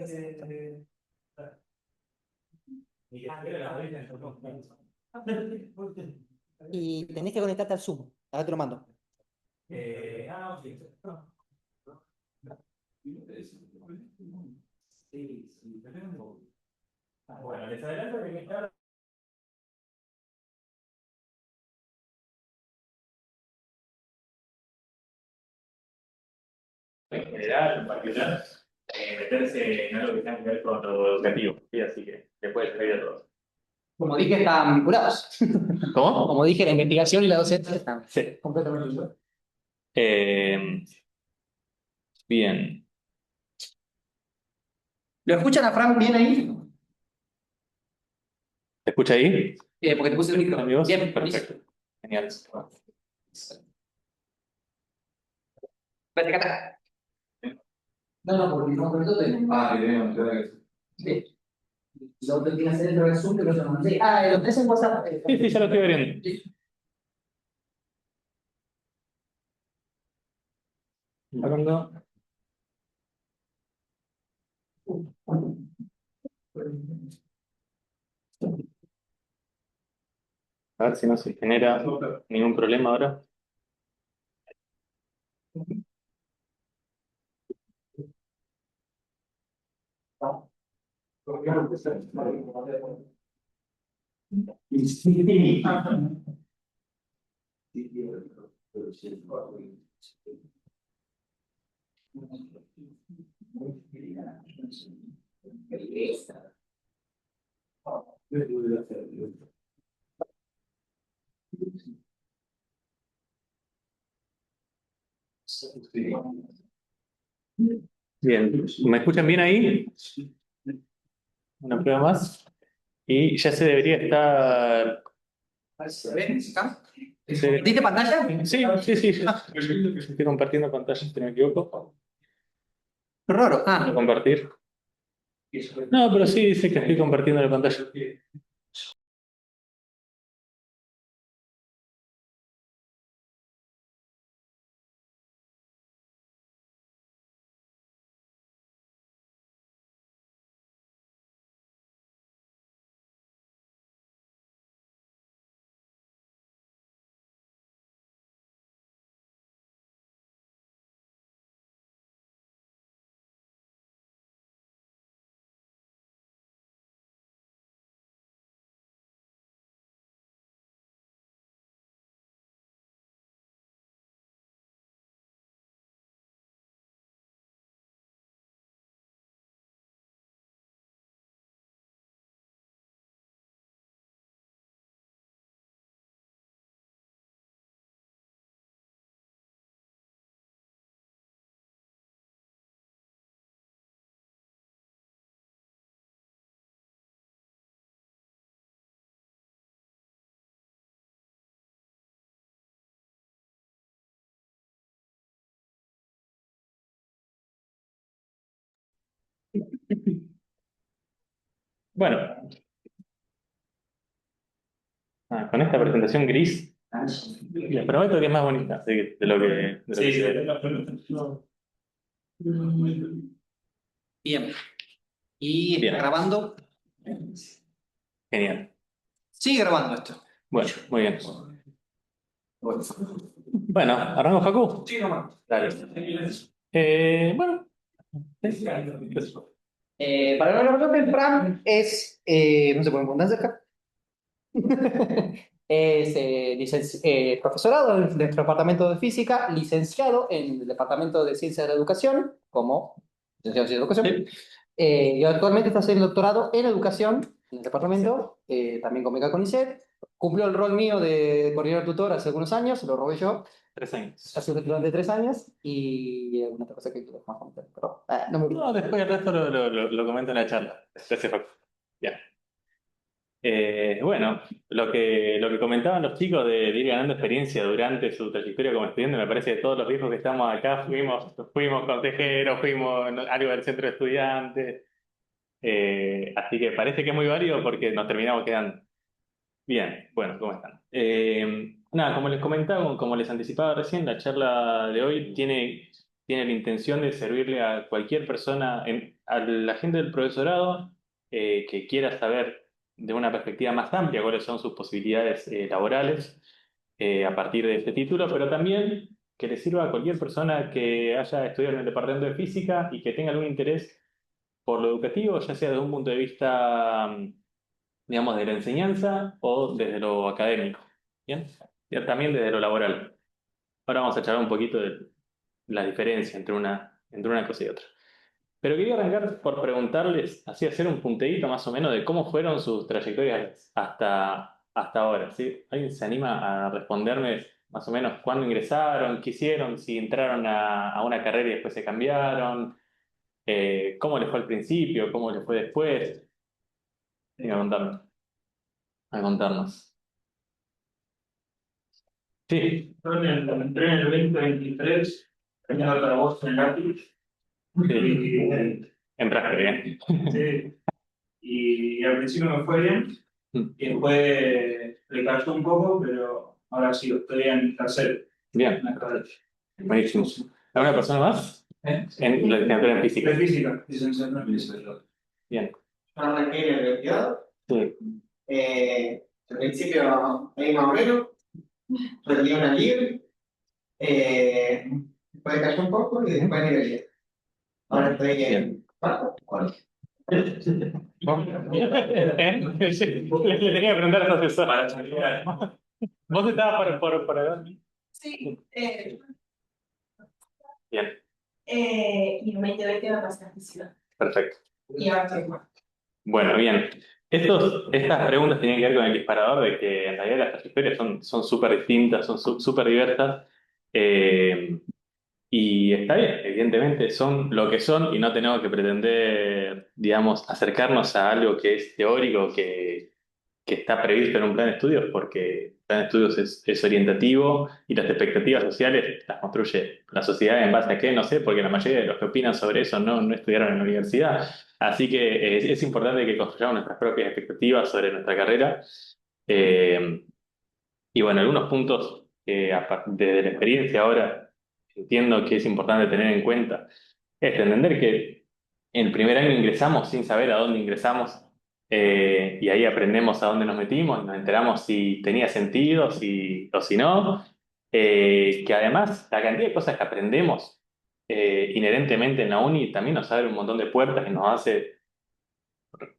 Y tenés que conectarte al Zoom. Ahora te lo mando. Bueno, les adelanto que está en general, en particular, meterse en algo que tenga que ver con lo educativo, ¿sí? Así que le puede servir a todos. Como dije, están vinculados. ¿Cómo? Como dije, la investigación y la docencia están Sí. completamente vinculados. Bien. ¿Lo escuchan a Frank bien ahí? ¿Te escucha ahí? Porque te puse el micro. Amigos, Bien, perfecto. Genial. Vete acá. No, porque no conectó. Sí. Lo que tiene que hacer dentro del Zoom, pero yo no mandé. Lo tenés en WhatsApp. Sí, ya lo estoy abriendo. Hablando. A ver si no se genera ningún problema ahora. Bien, ¿me escuchan bien ahí? Una prueba más. Y ya se debería estar. ¿Se ve? ¿Acá? se debería- ¿Diste pantalla? Sí, sí, sí. Estoy compartiendo pantalla, si no me equivoco. Qué raro. ¿Puedo compartir? No, pero sí dice que estoy compartiendo la pantalla. Bueno, con esta presentación gris, les prometo que es más bonita así que de lo que Sí, se sí, ve. Bien. ¿Y está Bien. grabando? Genial. Sigue grabando esto. Bueno, muy bien. Bueno, ¿arranco, Facu? Sí, nomás. Dale. Bueno. Para no hablar del Fran es, no se puede poner cerca. Es profesorado en nuestro departamento de física, licenciado en el departamento de ciencias de la educación, como licenciado en ciencias de educación. Y actualmente está haciendo doctorado en educación en el departamento, también con beca CONICET. Cumplió el rol mío de coordinador tutor hace algunos años, lo robé yo, 3 años. hace durante 3 años, y alguna otra cosa que quiero más comentar, pero no me No, después el resto lo comento en la charla. Gracias, Facu. Ya. Bueno, lo que comentaban los chicos de ir ganando experiencia durante su trayectoria como estudiante, me parece que todos los viejos que estamos acá fuimos consejeros, fuimos algo del centro de estudiantes, así que parece que es muy válido porque nos terminamos quedando. Bien, bueno, ¿cómo están? Nada, como les comentaba, como les anticipaba recién, la charla de hoy tiene la intención de servirle a cualquier persona, a la gente del profesorado que quiera saber de una perspectiva más amplia cuáles son sus posibilidades laborales a partir de este título, pero también que le sirva a cualquier persona que haya estudiado en el departamento de física y que tenga algún interés por lo educativo, ya sea desde un punto de vista digamos, de la enseñanza o desde lo académico, ¿bien? Y también desde lo laboral. Ahora vamos a charlar un poquito de la diferencia entre una cosa y otra. Pero quería arrancar por preguntarles, así hacer un punteíto más o menos de cómo fueron sus trayectorias hasta ahora, ¿sí? ¿Alguien se anima a responderme más o menos cuándo ingresaron, qué hicieron, si entraron a una carrera y después se cambiaron? ¿Cómo les fue al principio? ¿Cómo les fue después? Venga, a contarnos. Sí. Yo entré en el 2023, tenía otra voz en lápiz. Sí. Entraste bien. Sí. Y al principio me fue bien, y después le cayó un poco, pero ahora sí, estoy en tercero. Bien, buenísimo. ¿Alguna persona más? En la licenciatura en De física. física, licenciatura en física. Bien. Yo arranqué en el 22. Sí. Al principio ahí más o menos, rendí una libre, después cayó un poco y después nivel 10. Ahora estoy en Bien. cuarto, cuarto. Le tenía que preguntar a la profesora. ¿Vos estabas por edad? Sí, Bien, y en 2020 me pasé a física. perfecto. Y ahora estoy igual. Bueno, bien. Estas preguntas tienen que ver con el disparador de que en realidad las trayectorias son súper distintas, son súper diversas. eh, y está bien, evidentemente son lo que son y no tenemos que pretender, digamos, acercarnos a algo que es teórico, que está previsto en un plan de estudios, porque el plan de estudios es orientativo y las expectativas sociales las construye la sociedad en base a qué, no sé, porque la mayoría de los que opinan sobre eso no estudiaron en la universidad. Así que es importante que construyamos nuestras propias expectativas sobre nuestra carrera. Eh, y bueno, algunos puntos que desde la experiencia ahora entiendo que es importante tener en cuenta es entender que en el primer año ingresamos sin saber a dónde ingresamos, y ahí aprendemos a dónde nos metimos y nos enteramos si tenía sentido o si no. Que además la cantidad de cosas que aprendemos inherentemente en la uni también nos abre un montón de puertas y nos hace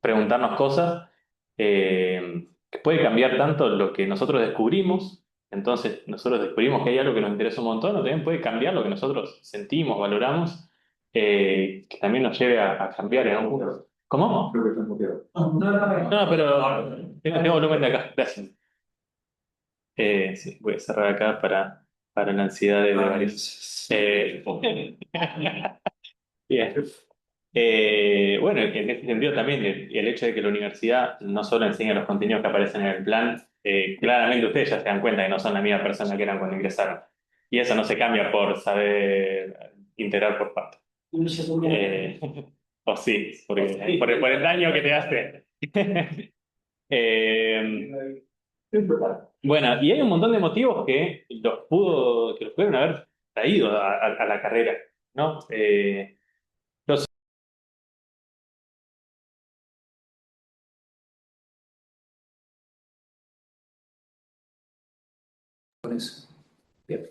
preguntarnos cosas, que puede cambiar tanto lo que nosotros descubrimos. Entonces nosotros descubrimos que hay algo que nos interesa un montón, o también puede cambiar lo que nosotros sentimos, valoramos, que también nos lleve a cambiar en algún punto. ¿Cómo? Creo que estás muteado. No, pero tengo volumen de acá, gracias. Sí, voy a cerrar acá para la ansiedad de varios. Bien. Bueno, en ese sentido también el hecho de que la universidad no solo enseña los contenidos que aparecen en el plan, claramente ustedes ya se dan cuenta que no son la misma persona que eran cuando ingresaron. Y eso no se cambia por saber integrar por partes. Eh, o sí, porque por el daño que te hace. Eh, bueno, y hay un montón de motivos que los pudieron haber traído a la carrera, ¿no? Con eso. Bien.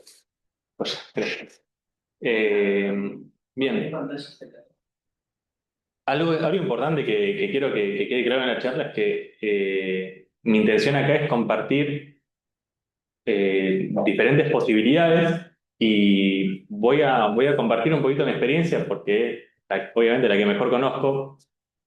Pues, eh, bien, algo importante que quiero que quede claro en la charla es que mi intención acá es compartir diferentes posibilidades y voy a compartir un poquito mi experiencia porque es obviamente la que mejor conozco,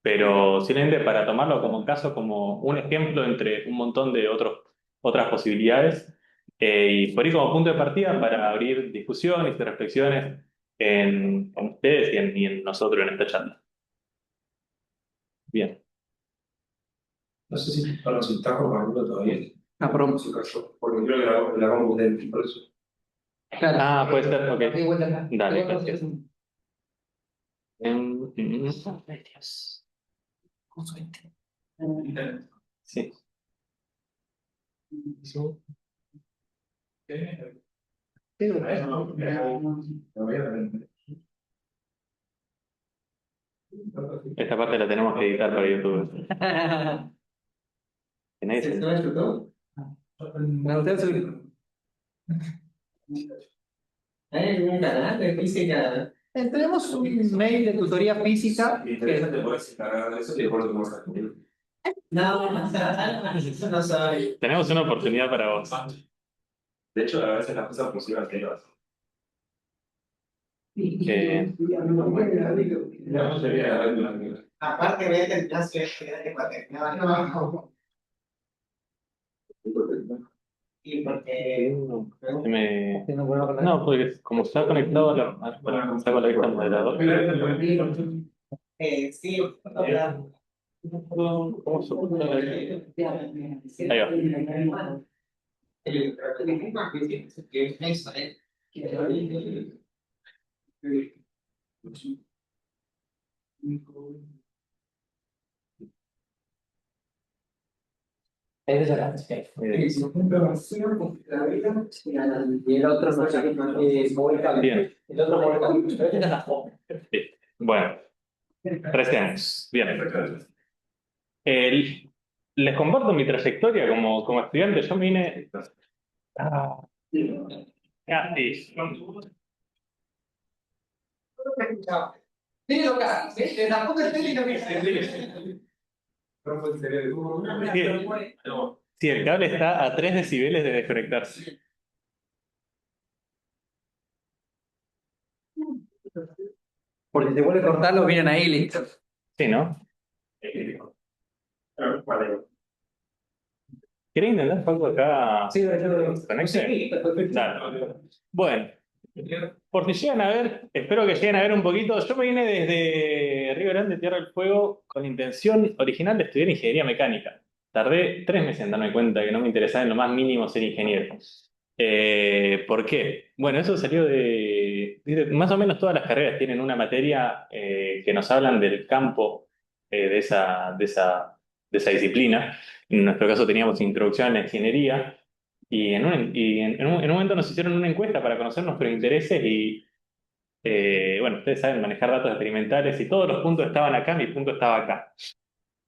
pero simplemente para tomarlo como un caso, como un ejemplo entre un montón de otras posibilidades, y por ahí como punto de partida para abrir discusiones y reflexiones en ustedes y en nosotros en esta charla. Bien. No sé si para si está compartiendo todavía. Ah, perdón. Su caso, porque creo que la vamos a ver, por eso. Claro. Ah, puede ser, ok. Ahí vuelta acá. Dale, Igual gracias. Ay, Dios. ¿Cómo soy este? Sí. Esta parte la tenemos que editar para YouTube. Que nadie se- Me gusta subir. Un canal de física. Tenemos un mail de tutoría física Interesante, que puedes cargar eso y después lo muestras. No, no soy. Tenemos una oportunidad para vos. De hecho, a veces las cosas funcionan temas. No sería Aparte, vete el plazo de cuaterno. Y porque. No, porque como está conectado está conectado al moderador. Sí, hola. ¿Cómo se puede? Ahí va. es de acá. Y el otro no sé qué, Bien. el otro mueve el pero este es la forma. Sí. Bueno, 13 años. Bien. Les comparto mi trayectoria como estudiante. Yo vine. Ah, sí. Míralo acá, ¿ves? La foto es técnica que Sí, el cable está a 3 decibeles de desconectarse. Porque si se vuelve a cortarlo, vienen ahí, listo. Sí, ¿no? Pero, vale. ¿Querés intentar, Paco, acá? Sí, ¿Conecte? sí, perfecto. Dale. Bueno, por si llegan a ver, espero que lleguen a ver un poquito. Yo me vine desde Río Grande, Tierra del Fuego, con la intención original de estudiar ingeniería mecánica. Tardé 3 meses en darme cuenta que no me interesaba en lo más mínimo ser ingeniero. ¿Por qué? Bueno, eso salió más o menos todas las carreras tienen una materia que nos hablan del campo de esa disciplina. En nuestro caso teníamos introducción a la ingeniería y en un momento nos hicieron una encuesta para conocer nuestros intereses y, bueno, ustedes saben manejar datos experimentales y todos los puntos estaban acá, mi punto estaba acá.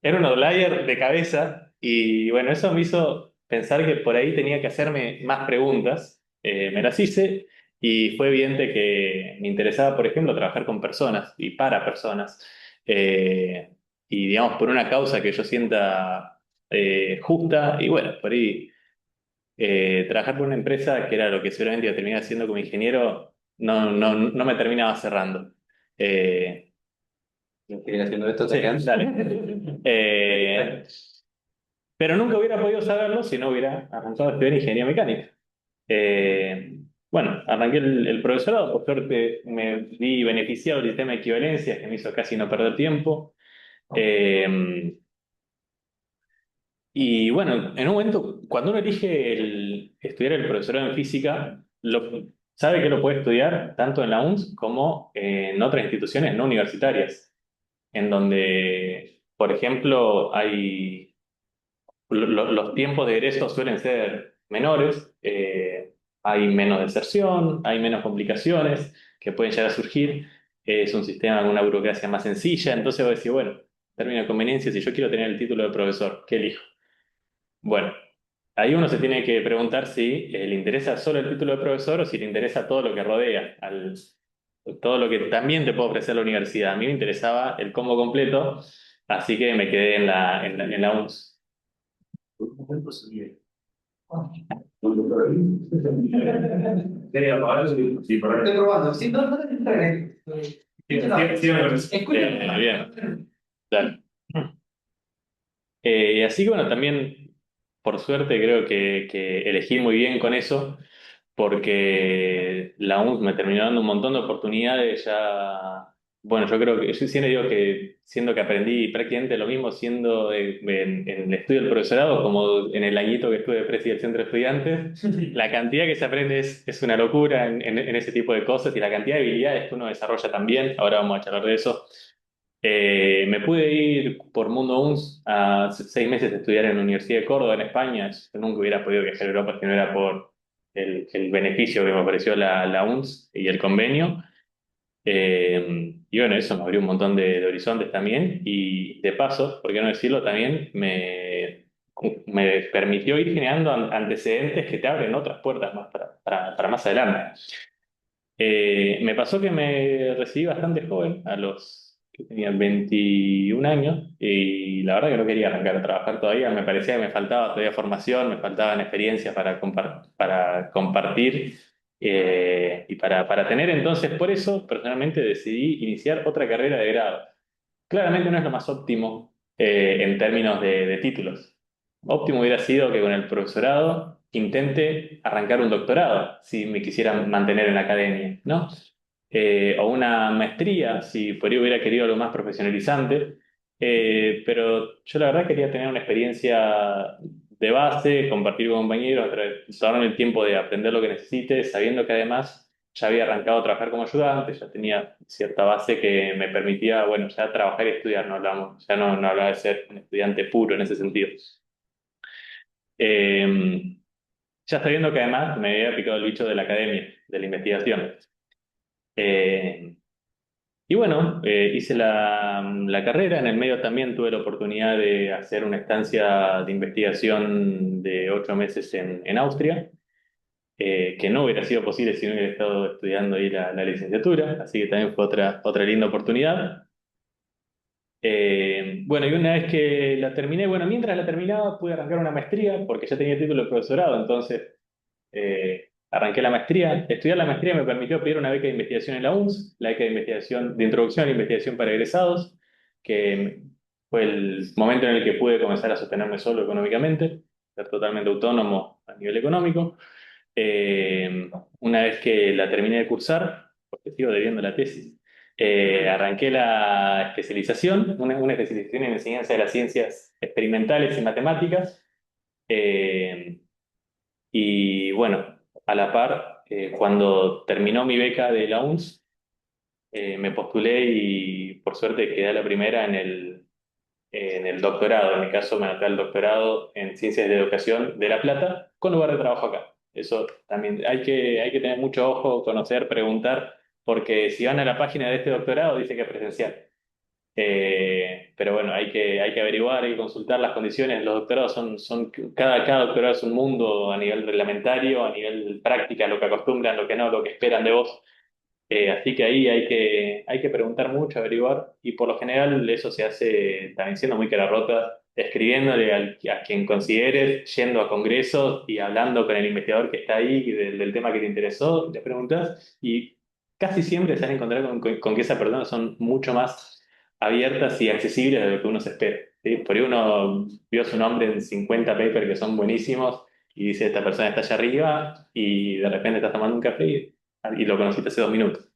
Era un outlier de cabeza y bueno, eso me hizo pensar que por ahí tenía que hacerme más preguntas. Me las hice y fue evidente que me interesaba, por ejemplo, trabajar con personas y para personas. Eh, y digamos, por una causa que yo sienta justa y bueno, por ahí trabajar por una empresa que era lo que seguramente iba a terminar haciendo como ingeniero, no me terminaba cerrando. Eh, ¿Seguir haciendo esto? sí, dale. Pero nunca hubiera podido saberlo si no hubiera arrancado a estudiar ingeniería mecánica. Bueno, arranqué el profesorado, por suerte me vi beneficiado del sistema de equivalencias que me hizo casi no perder tiempo. Eh, y bueno, en un momento, cuando uno elige estudiar el profesorado en física, sabe que lo puede estudiar tanto en la UNS como en otras instituciones no universitarias, en donde, por ejemplo, los tiempos de egreso suelen ser menores, hay menos deserción, hay menos complicaciones que pueden llegar a surgir, es un sistema con una burocracia más sencilla, entonces voy a decir, bueno, término de conveniencia, si yo quiero tener el título de profesor, ¿qué elijo? Bueno, ahí uno se tiene que preguntar si le interesa solo el título de profesor o si le interesa todo lo que rodea, todo lo que también te puede ofrecer la universidad. A mí me interesaba el combo completo, así que me quedé en la UNS. Quería apagar eso y- Sí, por ahí. Estoy probando. Sí, no, Sí, Bien, dale. Así que bueno, también por suerte creo que elegí muy bien con eso, porque la UNS me terminó dando un montón de oportunidades ya. Bueno, yo creo que yo siempre digo que siendo que aprendí prácticamente lo mismo siendo en el estudio del profesorado como en el añito que estuve de presi del centro de estudiantes, la cantidad que se aprende es una locura en ese tipo de cosas y la cantidad de habilidades que uno desarrolla también, ahora vamos a charlar de eso. Me pude ir por Mundo UNS a 6 meses de estudiar en la Universidad de Córdoba, en España. Yo nunca hubiera podido viajar a Europa si no era por el beneficio que me ofreció la UNS y el convenio. Y bueno, eso me abrió un montón de horizontes también. Y de paso, por qué no decirlo, también me permitió ir generando antecedentes que te abren otras puertas más para más adelante. Me pasó que me recibí bastante joven, que tenía 21 años, y la verdad que no quería arrancar a trabajar todavía, me parecía que me faltaba todavía formación, me faltaban experiencias para compartir y para tener. Entonces, por eso, personalmente decidí iniciar otra carrera de grado. Claramente no es lo más óptimo en términos de títulos. Óptimo hubiera sido que con el profesorado intente arrancar un doctorado, si me quisiera mantener en la academia, ¿no? O una maestría, si por ahí hubiera querido algo más profesionalizante. Pero yo la verdad quería tener una experiencia de base, compartir con compañeros, darme el tiempo de aprender lo que necesite, sabiendo que además ya había arrancado a trabajar como ayudante, ya tenía cierta base que me permitía, bueno, ya trabajar y estudiar, ya no hablaba de ser un estudiante puro en ese sentido. Eh, ya sabiendo que además me había picado el bicho de la academia, de la investigación. Eh, y bueno, hice la carrera, en el medio también tuve la oportunidad de hacer una estancia de investigación de 8 meses en Austria, que no hubiera sido posible si no hubiera estado estudiando ahí la licenciatura, así que también fue otra linda oportunidad. Bueno, y una vez que la terminé, bueno, mientras la terminaba pude arrancar una maestría porque ya tenía título de profesorado, entonces arranqué la maestría. Estudiar la maestría me permitió pedir una beca de investigación en la UNS, la beca de investigación de introducción a la investigación para egresados, que fue el momento en el que pude comenzar a sostenerme solo económicamente, ser totalmente autónomo a nivel económico. Una vez que la terminé de cursar, porque sigo debiendo la tesis, arranqué la especialización, una especialización en enseñanza de las ciencias experimentales y matemáticas. Eh, y bueno, a la par, cuando terminó mi beca de la UNS, me postulé y por suerte quedé a la primera en el doctorado. En mi caso, me anoté al doctorado en Ciencias de Educación de La Plata, con lugar de trabajo acá. Eso también hay que tener mucho ojo, conocer, preguntar, porque si van a la página de este doctorado, dice que es presencial. Pero bueno, hay que averiguar, hay que consultar las condiciones. Los doctorados cada doctorado es un mundo a nivel reglamentario, a nivel práctica, lo que acostumbran, lo que no, lo que esperan de vos. Así que ahí hay que preguntar mucho, averiguar, y por lo general eso se hace también siendo muy cara rota, escribiéndole a quien consideres, yendo a congresos y hablando con el investigador que está ahí del tema que te interesó, le preguntas, y casi siempre se van a encontrar con que esas personas son mucho más abiertas y accesibles de lo que uno se espera. ¿Sí? Por ahí uno vio su nombre en 50 papers que son buenísimos y dice, esta persona está allá arriba, y de repente estás tomando un café y lo conociste hace 2 minutos.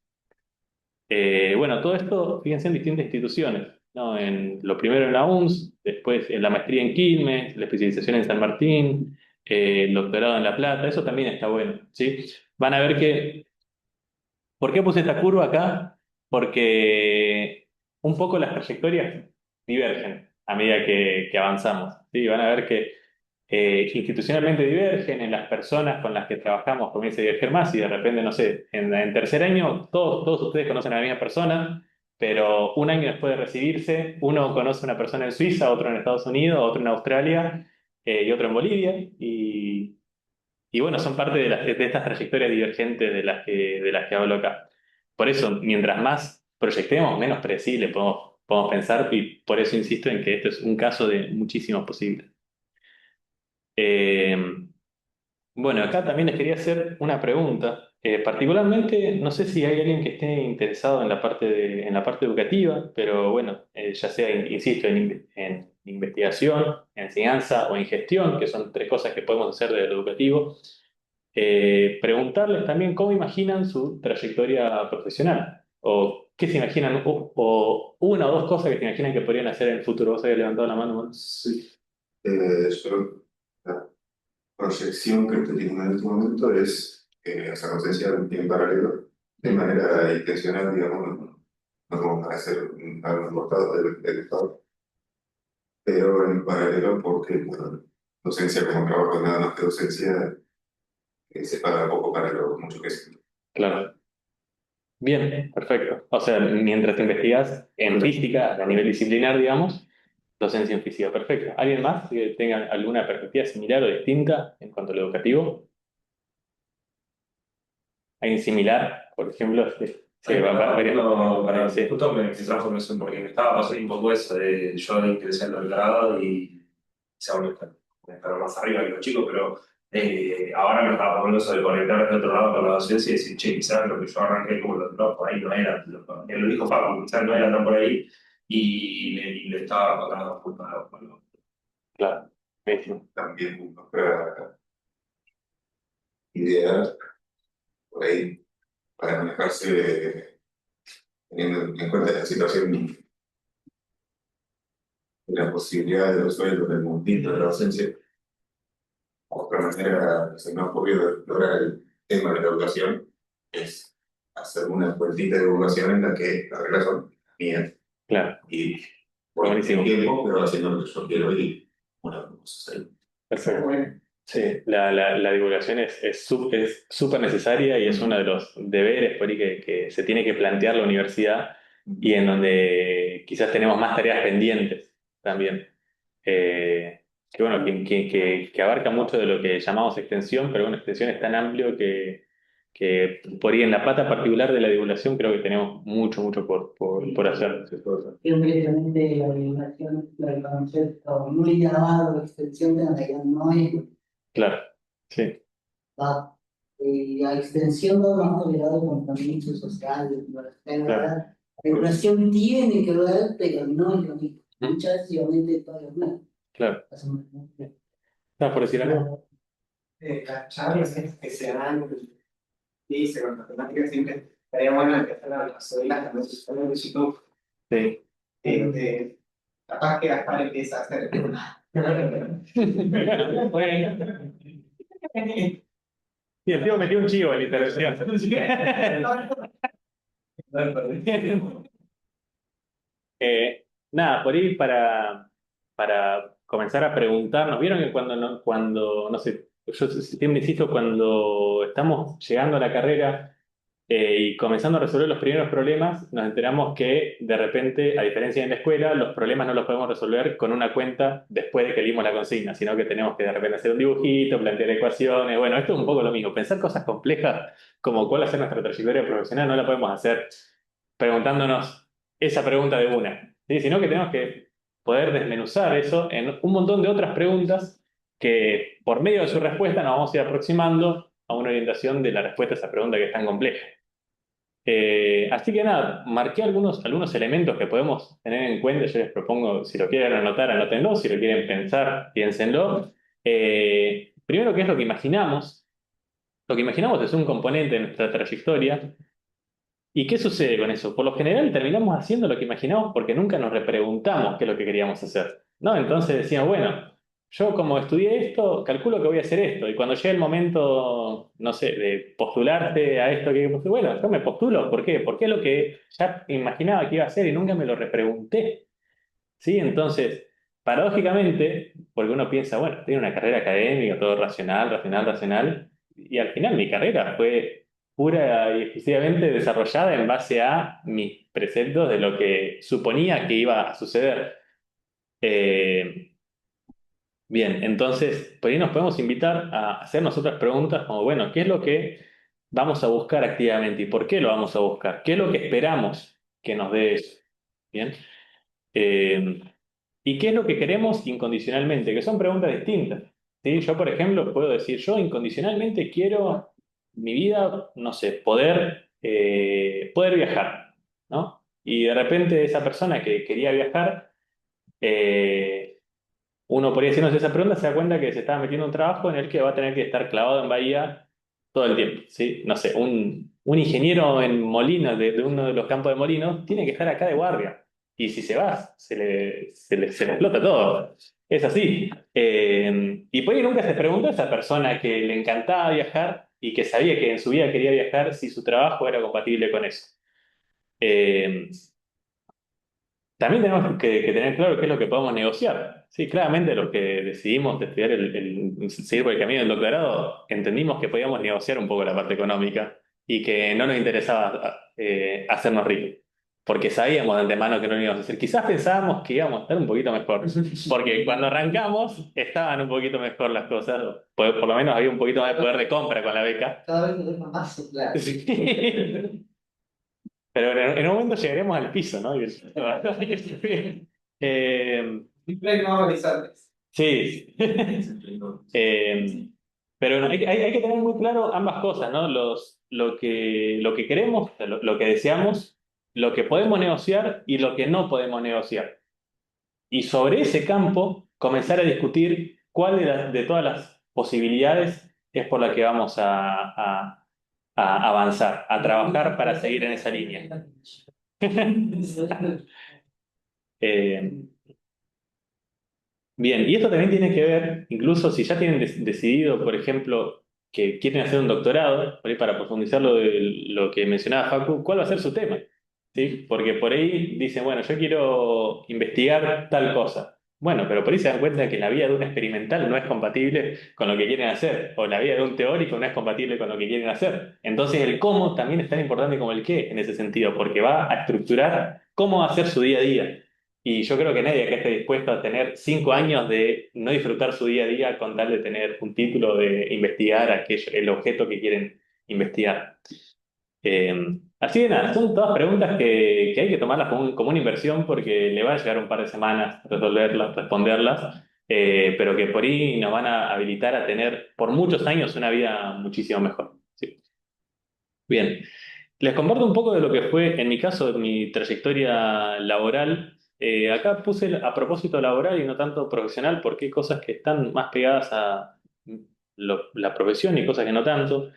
Bueno, todo esto, fíjense, en distintas instituciones, ¿no? Lo primero en la UNS, después en la maestría en Quilmes, la especialización en San Martín, el doctorado en La Plata, eso también está bueno, ¿sí? Van a ver que, ¿por qué puse esta curva acá? Porque un poco las trayectorias divergen a medida que avanzamos, ¿sí? Van a ver que institucionalmente divergen, en las personas con las que trabajamos comienza a diverger más y de repente, no sé, en tercer año todos ustedes conocen a la misma persona, pero un año después de recibirse, uno conoce a una persona en Suiza, otro en Estados Unidos, otro en Australia y otro en Bolivia. Y bueno, son parte de estas trayectorias divergentes de las que hablo acá. Por eso, mientras más proyectemos, menos predecible podemos pensar, y por eso insisto en que esto es un caso de muchísimos posibles. Eh, bueno, acá también les quería hacer una pregunta. Particularmente, no sé si hay alguien que esté interesado en en la parte educativa, pero bueno, ya sea, insisto, en investigación, en enseñanza o en gestión, que son tres cosas que podemos hacer desde lo educativo. Preguntarles también cómo imaginan su trayectoria profesional, o qué se imaginan, o una o dos cosas que se imaginan que podrían hacer en el futuro. Vos habías levantado la mano, ¿no? Sí, yo, la proyección que estoy teniendo en este momento es hacer docencia en paralelo, de manera intencional, digamos, no como para hacer algo cortado del Estado, pero en paralelo porque, bueno, docencia como trabajo nada más que docencia, se paga poco para lo mucho que es. Claro. Bien, perfecto. O sea, mientras te investigas en física, a nivel disciplinar, digamos, docencia en física, perfecto. ¿Alguien más que tenga alguna perspectiva similar o distinta en cuanto a lo educativo? ¿Alguien similar, por ejemplo? Sí, sí, sí. Justo me hice transformación porque me estaba pasando un poco eso de yo ingresé al doctorado y se aún estar más arriba que los chicos, pero ahora me estaba poniendo eso de conectar desde otro lado con la docencia y decir, che, quizás lo que yo arranqué como doctorado por ahí no era, lo dijo Paco, quizás no era tan por ahí y le estaba contando culpa. Bueno, Claro, buenísimo. También otra idea por ahí para manejarse teniendo en cuenta la situación y la posibilidad de los sueldos del mundito de la docencia. Otra manera que se me ha ocurrido de explorar el tema de la educación es hacer una cuentita de educación en la que las reglas son mías Claro, y por buenísimo. tiempo, pero haciendo lo que yo quiero y una cosa así. Perfecto. Bueno, Sí, la divulgación es súper necesaria y es uno de los deberes por ahí que se tiene que plantear la universidad y en donde quizás tenemos más tareas pendientes también. Que bueno, que abarca mucho de lo que llamamos extensión, pero bueno, extensión es tan amplio que por ahí en la pata particular de la divulgación creo que tenemos mucho por hacer. simplemente la divulgación, el concepto muy llamado de extensión de la realidad no es. Claro, sí, Va, la extensión va más ligado con compromisos sociales, claro. la educación tiene que ver, pero no es lo mismo. muchas veces igualmente todos los días. Claro. Hacemos- ¿Estás por decir algo? Las charlas que se dan, dice, con matemáticas siempre estaría bueno empezar a las escuelas también sus canales de YouTube. Sí. Capaz que Gaspar empieza a hacer. Sí, el tío metió un chivo en la intervención. Nada, por ahí para comenzar a preguntarnos, vieron que no sé, yo siempre insisto, cuando estamos llegando a la carrera y comenzando a resolver los primeros problemas, nos enteramos que de repente, a diferencia de en la escuela, los problemas no los podemos resolver con una cuenta después de que leímos la consigna, sino que tenemos que de repente hacer un dibujito, plantear ecuaciones. Bueno, esto es un poco lo mismo. Pensar cosas complejas como cuál va a ser nuestra trayectoria profesional no la podemos hacer preguntándonos esa pregunta de una, ¿sí? Sino que tenemos que poder desmenuzar eso en un montón de otras preguntas que por medio de su respuesta nos vamos a ir aproximando a una orientación de la respuesta a esa pregunta que es tan compleja. Así que nada, marqué algunos elementos que podemos tener en cuenta. Yo les propongo, si lo quieren anotar, anótenlo, si lo quieren pensar, piénsenlo. Primero, ¿qué es lo que imaginamos? Lo que imaginamos es un componente de nuestra trayectoria. ¿Y qué sucede con eso? Por lo general terminamos haciendo lo que imaginamos porque nunca nos repreguntamos qué es lo que queríamos hacer, ¿no? Entonces decíamos, bueno, yo como estudié esto, calculo que voy a hacer esto. Y cuando llega el momento, no sé, de postularte a esto que bueno, yo me postulo. ¿Por qué? Porque es lo que ya imaginaba que iba a hacer y nunca me lo repregunté. ¿Sí? Entonces, paradójicamente, porque uno piensa, bueno, tiene una carrera académica, todo racional, racional, racional, y al final mi carrera fue pura y exclusivamente desarrollada en base a mis preceptos de lo que suponía que iba a suceder. Eh, Bien, entonces, por ahí nos podemos invitar a hacernos otras preguntas como, bueno, ¿qué es lo que vamos a buscar activamente y por qué lo vamos a buscar? ¿Qué es lo que esperamos que nos dé eso? Bien. Eh, ¿Y qué es lo que queremos incondicionalmente? Que son preguntas distintas. ¿Sí? Yo, por ejemplo, puedo decir, yo incondicionalmente quiero mi vida, no sé, poder viajar, ¿no? Y de repente esa persona que quería viajar, eh, uno podría decirnos esa pregunta, se da cuenta que se estaba metiendo en un trabajo en el que va a tener que estar clavado en Bahía todo el tiempo, ¿sí? No sé, un ingeniero en molinos, de uno de los campos de molinos, tiene que estar acá de guardia. Y si se va, se le explota todo. Es así. Y por ahí nunca se preguntó a esa persona que le encantaba viajar y que sabía que en su vida quería viajar si su trabajo era compatible con eso. Eh, También tenemos que tener claro qué es lo que podemos negociar. Sí, claramente los que decidimos de estudiar seguir por el camino del doctorado, entendimos que podíamos negociar un poco la parte económica y que no nos interesaba hacernos ricos, porque sabíamos de antemano que no lo íbamos a hacer. Quizás pensábamos que íbamos a estar un poquito mejor, porque cuando arrancamos estaban un poquito mejor las cosas, por lo menos había un poquito más de poder de compra con la beca. Cada vez nos deja más claro. Sí. Pero en un momento llegaremos al piso, ¿no? Eh, Siempre no horizontes. sí. Pero bueno, hay que tener muy claro ambas cosas, ¿no? Lo que queremos, lo que deseamos, lo que podemos negociar y lo que no podemos negociar. Y sobre ese campo, comenzar a discutir cuál de todas las posibilidades es por la que vamos a avanzar, a trabajar para seguir en esa línea. Eh, Bien, y esto también tiene que ver, incluso si ya tienen decidido, por ejemplo, que quieren hacer un doctorado, por ahí para profundizar lo que mencionaba Facu, ¿cuál va a ser su tema? ¿Sí? Porque por ahí dicen, bueno, yo quiero investigar tal cosa. Bueno, pero por ahí se dan cuenta que la vida de un experimental no es compatible con lo que quieren hacer, o la vida de un teórico no es compatible con lo que quieren hacer. Entonces el cómo también es tan importante como el qué en ese sentido, porque va a estructurar cómo va a ser su día a día. Y yo creo que nadie acá esté dispuesto a tener 5 años de no disfrutar su día a día con tal de tener un título de investigar el objeto que quieren investigar. Así que nada, son todas preguntas que hay que tomarlas como una inversión porque le va a llegar un par de semanas resolverlas, responderlas, pero que por ahí nos van a habilitar a tener por muchos años una vida muchísimo mejor. Sí. Bien, les comparto un poco de lo que fue, en mi caso, mi trayectoria laboral. Acá puse a propósito laboral y no tanto profesional porque hay cosas que están más pegadas a la profesión y cosas que no tanto.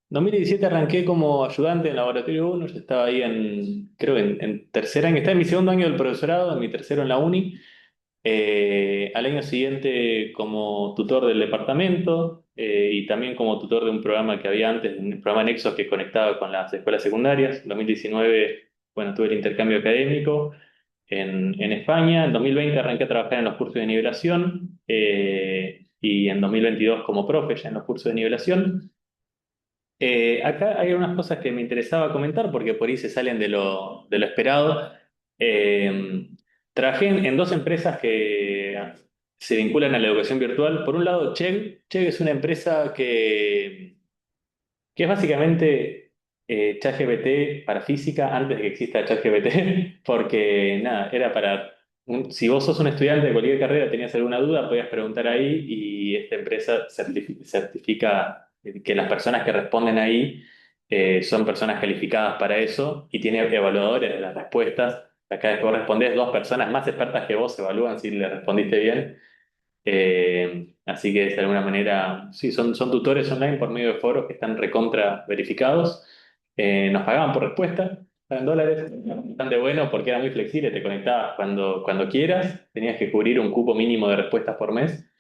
2017 arranqué como ayudante en Laboratorio 1, yo estaba ahí creo en tercer año, estaba en mi segundo año del profesorado, en mi tercero en la uni. Al año siguiente como tutor del departamento y también como tutor de un programa que había antes, un programa Nexos que conectaba con las escuelas secundarias. En 2019, bueno, tuve el intercambio académico en España. En 2020 arranqué a trabajar en los cursos de nivelación y en 2022 como profe ya en los cursos de nivelación. Acá hay unas cosas que me interesaba comentar porque por ahí se salen de lo esperado. Eh, Trabajé en dos empresas que se vinculan a la educación virtual. Por un lado, Chegg. Chegg es una empresa que es básicamente ChatGPT para física antes de que exista ChatGPT, porque nada, era si vos sos un estudiante de cualquier carrera, tenías alguna duda, podías preguntar ahí y esta empresa certifica que las personas que responden ahí son personas calificadas para eso y tiene evaluadores de las respuestas. Cada vez que vos respondés, dos personas más expertas que vos evalúan si le respondiste bien. Así que de alguna manera, sí, son tutores online por medio de foros que están recontra verificados. Nos pagaban por respuesta, en dólares, bastante bueno porque era muy flexible, te conectabas cuando quieras, tenías que cubrir un cupo mínimo de respuestas por mes.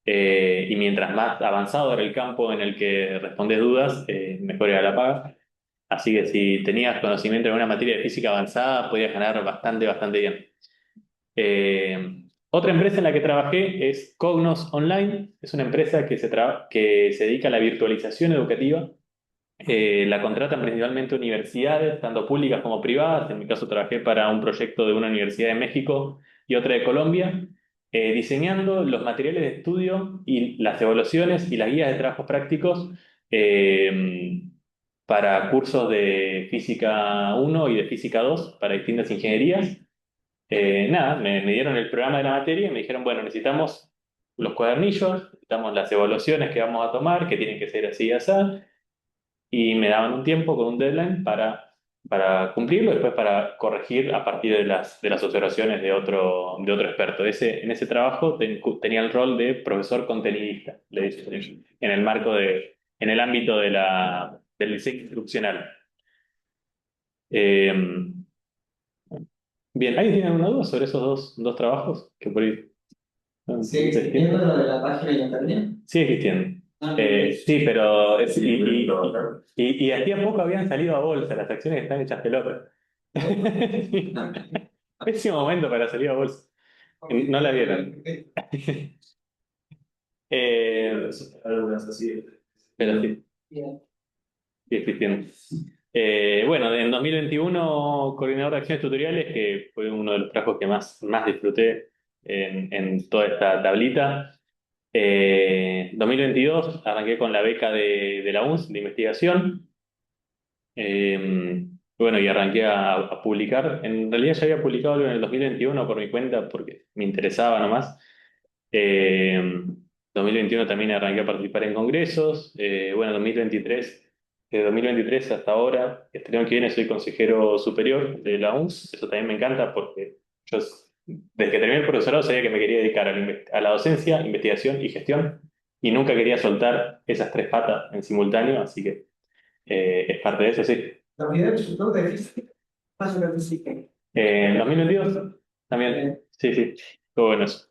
Y mientras más avanzado era el campo en el que respondes dudas, mejor era la paga. Así que si tenías conocimiento en una materia de física avanzada, podías ganar bastante, bastante bien. Otra empresa en la que trabajé es Cognos Online. Es una empresa que se dedica a la virtualización educativa. La contratan principalmente universidades, tanto públicas como privadas. En mi caso trabajé para un proyecto de una universidad de México y otra de Colombia, diseñando los materiales de estudio y las evaluaciones y las guías de trabajos prácticos para cursos de Física 1 y de Física 2 para distintas ingenierías. Nada, me dieron el programa de la materia y me dijeron, bueno, necesitamos los cuadernillos, necesitamos las evaluaciones que vamos a tomar, que tienen que ser así y así, y me daban un tiempo con un deadline para cumplirlo, después para corregir a partir de las observaciones de otro experto. En ese trabajo tenía el rol de profesor contenidista, le dicen ellos, en el ámbito del diseño instruccional. Eh, Bien, ¿alguien tiene alguna duda sobre esos dos trabajos? Que por ahí ¿Sigue existiendo lo de la página de internet? sigue existiendo. Ah, Sí, pero Sí, y hacía poco habían salido a bolsa, las acciones están hechas pelota. Pésimo momento para salir a bolsa. No la vieron. Algunas así. Pero sí, Bien. sigue existiendo. Bueno, en 2021, coordinador de acciones tutoriales, que fue uno de los trabajos que más disfruté en toda esta tablita. 2022 arranqué con la beca de la UNS de investigación. Bueno, y arranqué a publicar. En realidad ya había publicado algo en el 2021 por mi cuenta porque me interesaba nomás. 2021 también arranqué a participar en congresos. Bueno, 2023, de 2023 hasta ahora, este año que viene soy consejero superior de la UNS. Eso también me encanta porque yo desde que terminé el profesorado sabía que me quería dedicar a la docencia, investigación y gestión y nunca quería soltar esas tres patas en simultáneo, así que es parte de eso, sí. La unidad de resultados de física, más o menos sí que. En 2022 también, sí, sí, todo bueno eso.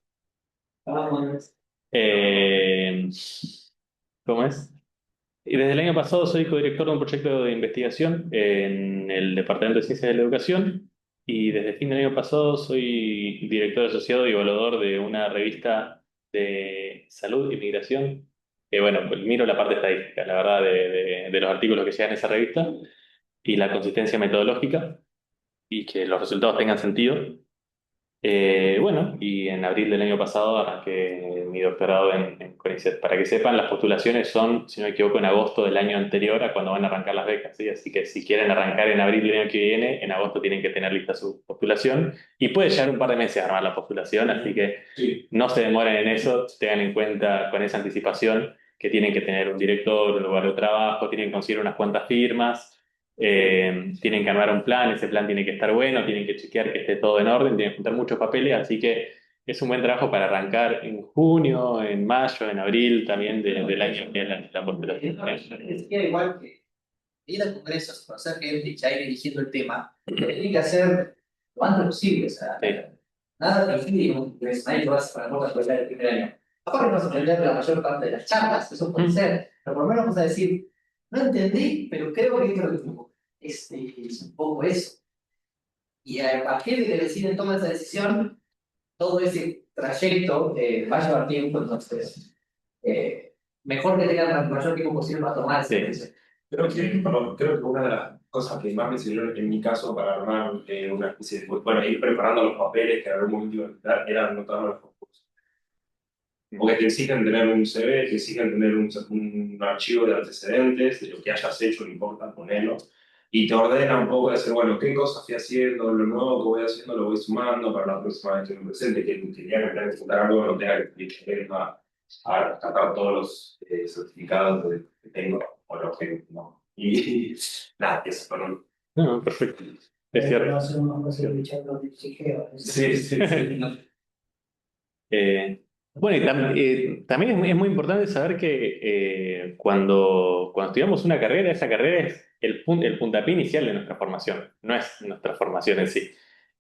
Ah, bueno. Eh, ¿Cómo es? Y desde el año pasado soy codirector de un proyecto de investigación en el Departamento de Ciencias de la Educación y desde fin del año pasado soy director asociado y evaluador de una revista de salud y migración. Que bueno, pues miro la parte estadística, la verdad, de los artículos que llegan en esa revista y la consistencia metodológica y que los resultados tengan sentido. Bueno, y en abril del año pasado arranqué mi doctorado en CONICET. Para que sepan, las postulaciones son, si no me equivoco, en agosto del año anterior a cuando van a arrancar las becas, ¿sí? Así que si quieren arrancar en abril del año que viene, en agosto tienen que tener lista su postulación. Y puede llevar un par de meses a armar la postulación, así que Sí. no se demoren en eso, tengan en cuenta con esa anticipación que tienen que tener un director, un lugar de trabajo, tienen que conseguir unas cuantas firmas. tienen que armar un plan, ese plan tiene que estar bueno, tienen que chequear que esté todo en orden, tienen que juntar muchos papeles, así que es un buen trabajo para arrancar en junio, en mayo, en abril también del año que es la postulación. Decía igual que ir a congresos, conocer gente y ya ir eligiendo el tema, lo tiene que hacer lo antes posible, o sea, Sí. nada te impide un congreso, nadie lo hace para no aprender el primer año. Aparte vas a aprender la mayor parte de las charlas, eso puede ser, pero por lo menos vas a decir, no entendí, pero creo que esto es un poco eso. Y a partir de que deciden tomar esa decisión, todo ese trayecto va a llevar tiempo, entonces mejor que tengan el mayor tiempo posible para tomar esa decisión. Creo que una de las cosas que más me sirvió en mi caso para armar una especie de, bueno, ir preparando los papeles que en algún momento iba a necesitar, era anotar los concursos. Porque te exigen tener un CV, te exigen tener un archivo de antecedentes, de lo que hayas hecho, no importa, ponerlo. Y te ordena un poco de decir, bueno, qué cosas fui haciendo, lo nuevo que voy haciendo lo voy sumando para la próxima vez que me presente, que ya que tenga que juntar algo, no tenga que ir a rescatar todos los certificados que tengo, o los que no. Y nada, eso, perdón. No, perfecto. Es Va cierto. a ser una cosa de echarlo de chequeo. Sí, sí, sí. Bueno, y también es muy importante saber que cuando estudiamos una carrera, esa carrera es el puntapié inicial de nuestra formación, no es nuestra formación en sí.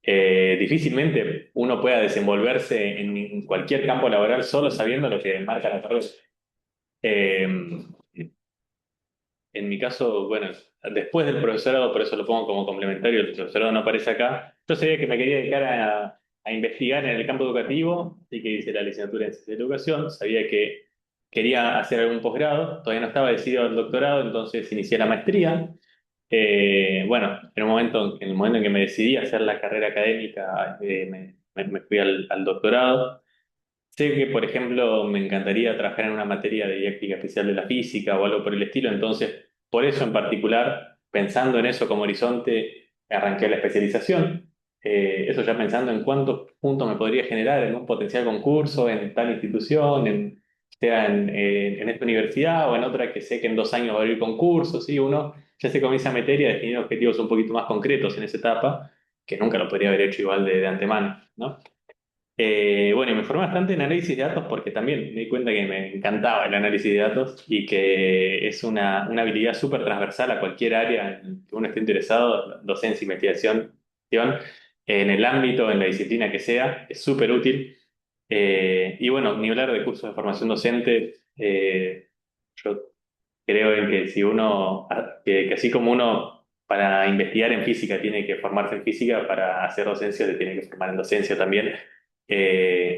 Difícilmente uno pueda desenvolverse en cualquier campo laboral solo sabiendo lo que marca la carrera. Eh, en mi caso, bueno, después del profesorado, por eso lo pongo como complementario, el profesorado no aparece acá, yo sabía que me quería dedicar a investigar en el campo educativo, así que hice la licenciatura en Ciencias de Educación, sabía que quería hacer algún posgrado, todavía no estaba decidido al doctorado, entonces inicié la maestría. Bueno, en el momento en que me decidí a hacer la carrera académica, me fui al doctorado. Sé que, por ejemplo, me encantaría trabajar en una materia de didáctica especial de la física o algo por el estilo, entonces, por eso en particular, pensando en eso como horizonte, arranqué la especialización. Eso ya pensando en cuántos puntos me podría generar en un potencial concurso, en tal institución, sea en esta universidad o en otra que sé que en 2 años va a abrir concursos, ¿sí? Uno ya se comienza a meter y a definir objetivos un poquito más concretos en esa etapa, que nunca lo podría haber hecho igual de antemano, ¿no? Bueno, y me formé bastante en análisis de datos porque también me di cuenta que me encantaba el análisis de datos y que es una habilidad súper transversal a cualquier área en que uno esté interesado, docencia, investigación, en el ámbito, en la disciplina que sea, es súper útil. Y bueno, ni hablar de cursos de formación docente, yo creo en que si uno, que así como uno para investigar en física tiene que formarse en física, para hacer docencia se tiene que formar en docencia también.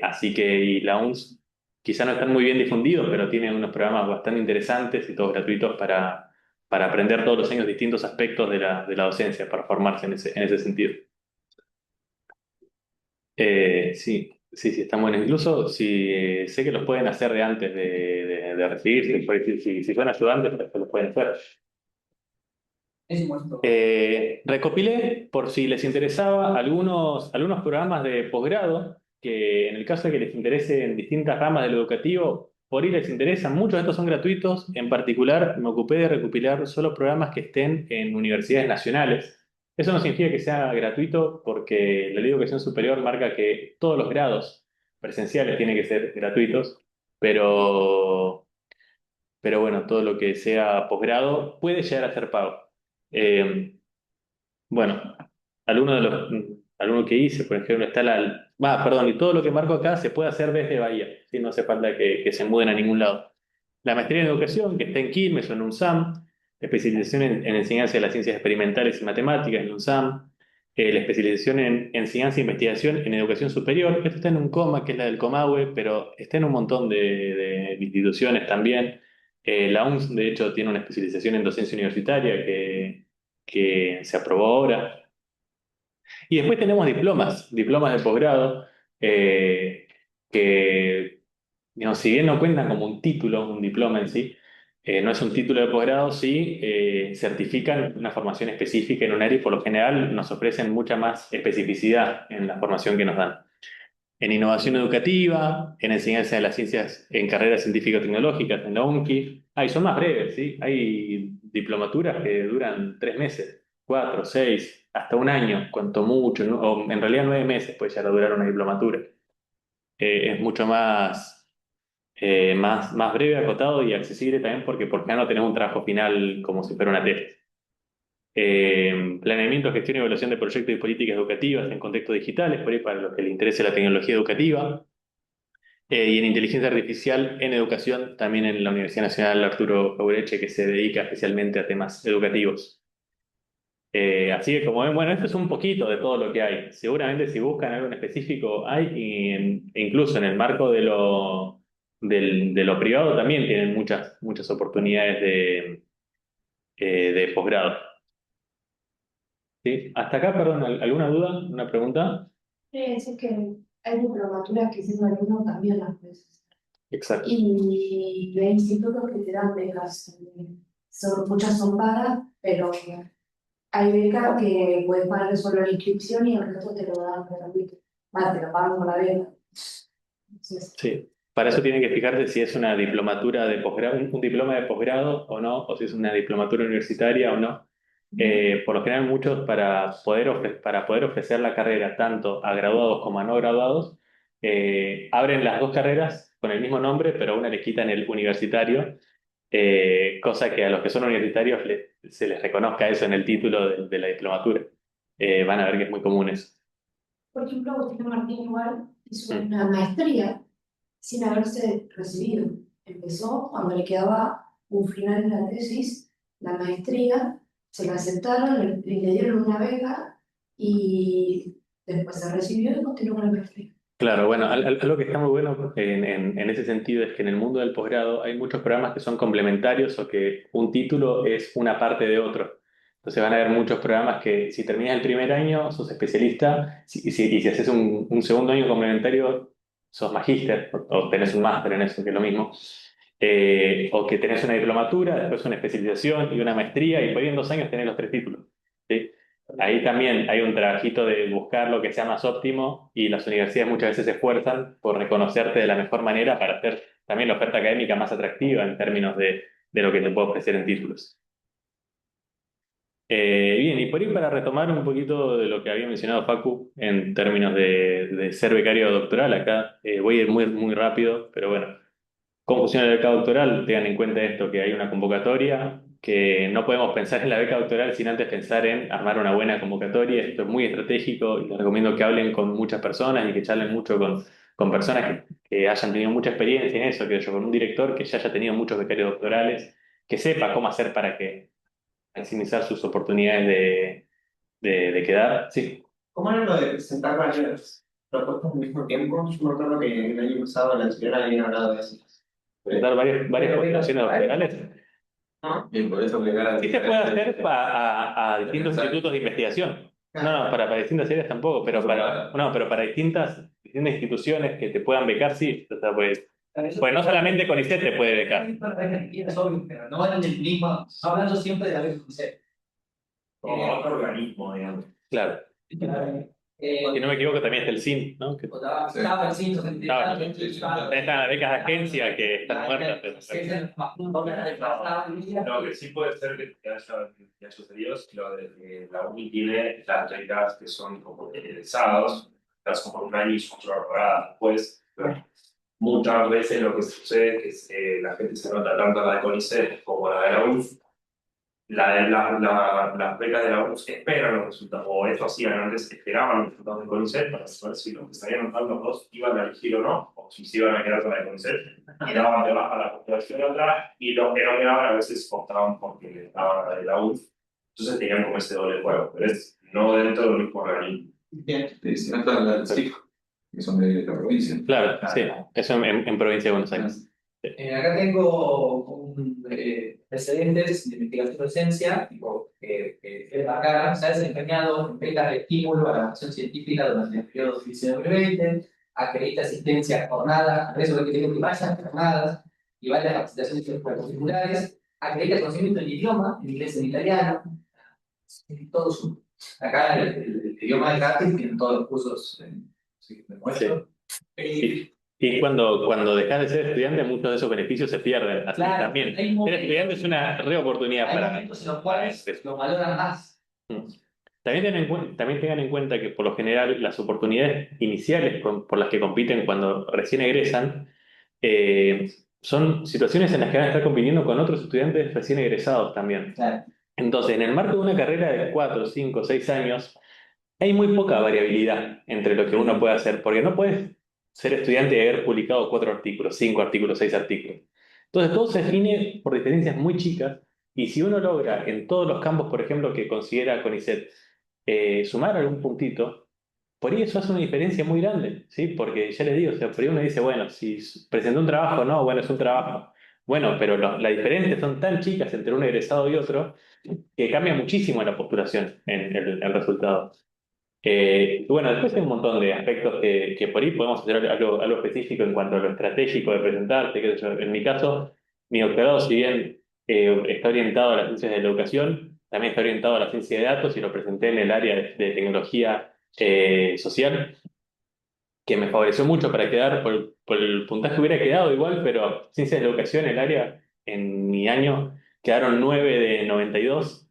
Así que y la UNS quizá no están muy bien difundidos, pero tienen unos programas bastante interesantes y todos gratuitos para aprender todos los años distintos aspectos de la docencia, para formarse en ese sentido. Sí, están buenos. Incluso si sé que los pueden hacer de antes de recibirse, por decir, si son ayudantes, pues los pueden hacer. Es muerto. Recopilé, por si les interesaba, algunos programas de posgrado que en el caso de que les interese en distintas ramas del educativo, por ahí les interesan. Muchos de estos son gratuitos. En particular, me ocupé de recopilar solo programas que estén en universidades nacionales. Eso no significa que sea gratuito porque la Ley de Educación Superior marca que todos los grados presenciales tienen que ser gratuitos, pero bueno, todo lo que sea posgrado puede llegar a ser pago. Eh, bueno, alguno que hice, por ejemplo, está perdón, y todo lo que marco acá se puede hacer desde Bahía, ¿sí? No hace falta que se muden a ningún lado. La maestría en educación, que está en Quilmes o en UNSAM, la especialización en enseñanza de las ciencias experimentales y matemáticas en UNSAM, la especialización en enseñanza e investigación en educación superior, esto está en UNCOMA, que es la del Comahue, pero está en un montón de instituciones también. La UNS, de hecho, tiene una especialización en docencia universitaria que se aprobó ahora. Y después tenemos diplomas de posgrado, que, digamos, si bien no cuentan como un título, un diploma en sí, no es un título de posgrado, sí certifican una formación específica en un área y por lo general nos ofrecen mucha más especificidad en la formación que nos dan. En innovación educativa, en enseñanza de las ciencias en carreras científico-tecnológicas, en la UNCI. Son más breves, ¿sí? Hay diplomaturas que duran 3 meses, 4, 6, hasta un año, cuanto mucho, ¿no? O en realidad 9 meses puede ya durar una diplomatura. Es mucho más breve, acotado y accesible también porque por acá no tenés un trabajo final como si fuera una tesis. Planeamiento, gestión y evaluación de proyectos y políticas educativas en contextos digitales, por ahí para los que les interese la tecnología educativa. Y en inteligencia artificial en educación, también en la Universidad Nacional Arturo Jauretche, que se dedica especialmente a temas educativos. Así que como ven, bueno, esto es un poquito de todo lo que hay. Seguramente si buscan algo en específico hay, e incluso en el marco de lo privado también tienen muchas oportunidades de posgrado. ¿Sí? Hasta acá, perdón, ¿alguna duda? ¿Una pregunta? Decir que hay diplomaturas que siendo alumno también las veces. Exacto. Y hay institutos que te dan becas. Muchas son pagas, pero hay becas que puedes pagar solo la inscripción y el resto te lo dan gratuito. Más, te lo pagan con la beca. Entonces, Sí. Para eso tienen que fijarse si es una diplomatura de posgrado, un diploma de posgrado o no, o si es una diplomatura universitaria o no. Por lo general, muchos para poder ofrecer la carrera tanto a graduados como a no graduados, abren las dos carreras con el mismo nombre, pero a una le quitan el universitario, cosa que a los que son universitarios se les reconozca eso en el título de la diplomatura. Van a ver que es muy común eso. por ejemplo, Agustina Martín igual hizo Mm. una maestría sin haberse recibido. Empezó cuando le quedaba un final de la tesis, la maestría, se la aceptaron, le dieron una beca y después se recibió y continuó con la maestría. Claro, bueno, algo que está muy bueno en ese sentido es que en el mundo del posgrado hay muchos programas que son complementarios o que un título es una parte de otro. Entonces van a haber muchos programas que si terminas el primer año sos especialista y si haces un segundo año complementario sos magíster o tenés un máster en eso, que es lo mismo. O que tenés una diplomatura, después una especialización y una maestría y por ahí en 2 años tenés los 3 títulos. ¿Sí? Ahí también hay un trabajito de buscar lo que sea más óptimo y las universidades muchas veces se esfuerzan por reconocerte de la mejor manera para hacer también la oferta académica más atractiva en términos de lo que te puede ofrecer en títulos. Bien, y por ahí para retomar un poquito de lo que había mencionado Facu en términos de ser becario doctoral, acá voy a ir muy rápido, pero bueno. ¿Cómo funciona la beca doctoral? Tengan en cuenta esto, que hay una convocatoria, que no podemos pensar en la beca doctoral sin antes pensar en armar una buena convocatoria. Esto es muy estratégico y les recomiendo que hablen con muchas personas y que charlen mucho con personas que hayan tenido mucha experiencia en eso, que yo, con un director que ya haya tenido muchos becarios doctorales, que sepa cómo hacer para maximizar sus oportunidades de quedar. Sí. ¿Cómo era lo de presentar varias propuestas al mismo tiempo? Yo me acuerdo que el año pasado la anterior habían hablado de eso. Presentar varias postulaciones doctorales. ¿No? Bien, por eso obligar a... Sí se puede hacer a distintos institutos de investigación. No, para distintas áreas tampoco, pero para distintas instituciones que te puedan becar, sí. O sea, pues no solamente CONICET te puede becar. Es obvio, pero no en el mismo, hablando siempre de la vez CONICET. Como otro organismo, digamos. Claro. Si no me equivoco, también está el CIN, ¿no? Estaba el cinto, Están las becas de agencia que están muertas. Lo que sí puede ser que haya sucedido es lo de que la UNI tiene las becas que son como egresados, las como un año y son prorrogadas. Pues muchas veces lo que sucede es que la gente se nota tanto la de CONICET como la de la UNF. Las becas de la UNF esperan los resultados, o eso hacían antes, esperaban los resultados de CONICET para saber si los que estarían anotando los dos iban a elegir o no, o si se iban a quedar con la de CONICET, y daban de baja la postulación de otra, y los que no quedaban a veces optaban porque estaban la de la UNF, entonces tenían como ese doble juego, pero es no dentro del mismo organismo. Bien. Sí, no están las TIC, que son de la provincia. Claro, sí, eso en provincia de Buenos Aires. Acá tengo precedentes de investigación de docencia, tipo, que acá se ha desempeñado en becas de estímulo a la formación científica durante el periodo 2019-2020, acredita asistencia a jornadas, eso es lo que tengo que vayan jornadas y varias capacitaciones particulares, acredita conocimiento del idioma, en inglés y en italiano, en todo su. Acá el idioma de CATE tiene todos los cursos, me muestro. Y cuando dejas de ser estudiante, muchos de esos beneficios se pierden. Así que Claro, también, hay ser momentos, estudiante es una reoportunidad hay para... momentos en los cuales lo valoran más. Mm. También tengan en cuenta que por lo general las oportunidades iniciales por las que compiten cuando recién egresan son situaciones en las que van a estar compitiendo con otros estudiantes recién egresados también. Claro. Entonces, en el marco de una carrera de 4, 5, 6 años, hay muy poca variabilidad entre lo que uno puede hacer, porque no puedes ser estudiante y haber publicado 4 artículos, 5 artículos, 6 artículos. Entonces, todo se define por diferencias muy chicas, y si uno logra en todos los campos, por ejemplo, que considera CONICET, sumar algún puntito, por ahí eso hace una diferencia muy grande, ¿sí? Porque ya les digo, o sea, por ahí uno dice, bueno, si presenté un trabajo, no, bueno, es un trabajo. Bueno, pero las diferencias son tan chicas entre un egresado y otro que cambia muchísimo la postulación en el resultado. Bueno, después hay un montón de aspectos que por ahí podemos hacer algo específico en cuanto a lo estratégico de presentarte, qué sé yo. En mi caso, mi doctorado, si bien está orientado a las ciencias de la educación, también está orientado a la ciencia de datos y lo presenté en el área de tecnología social, que me favoreció mucho para quedar, por el puntaje hubiera quedado igual, pero ciencias de la educación, el área, en mi año, quedaron 9 de 92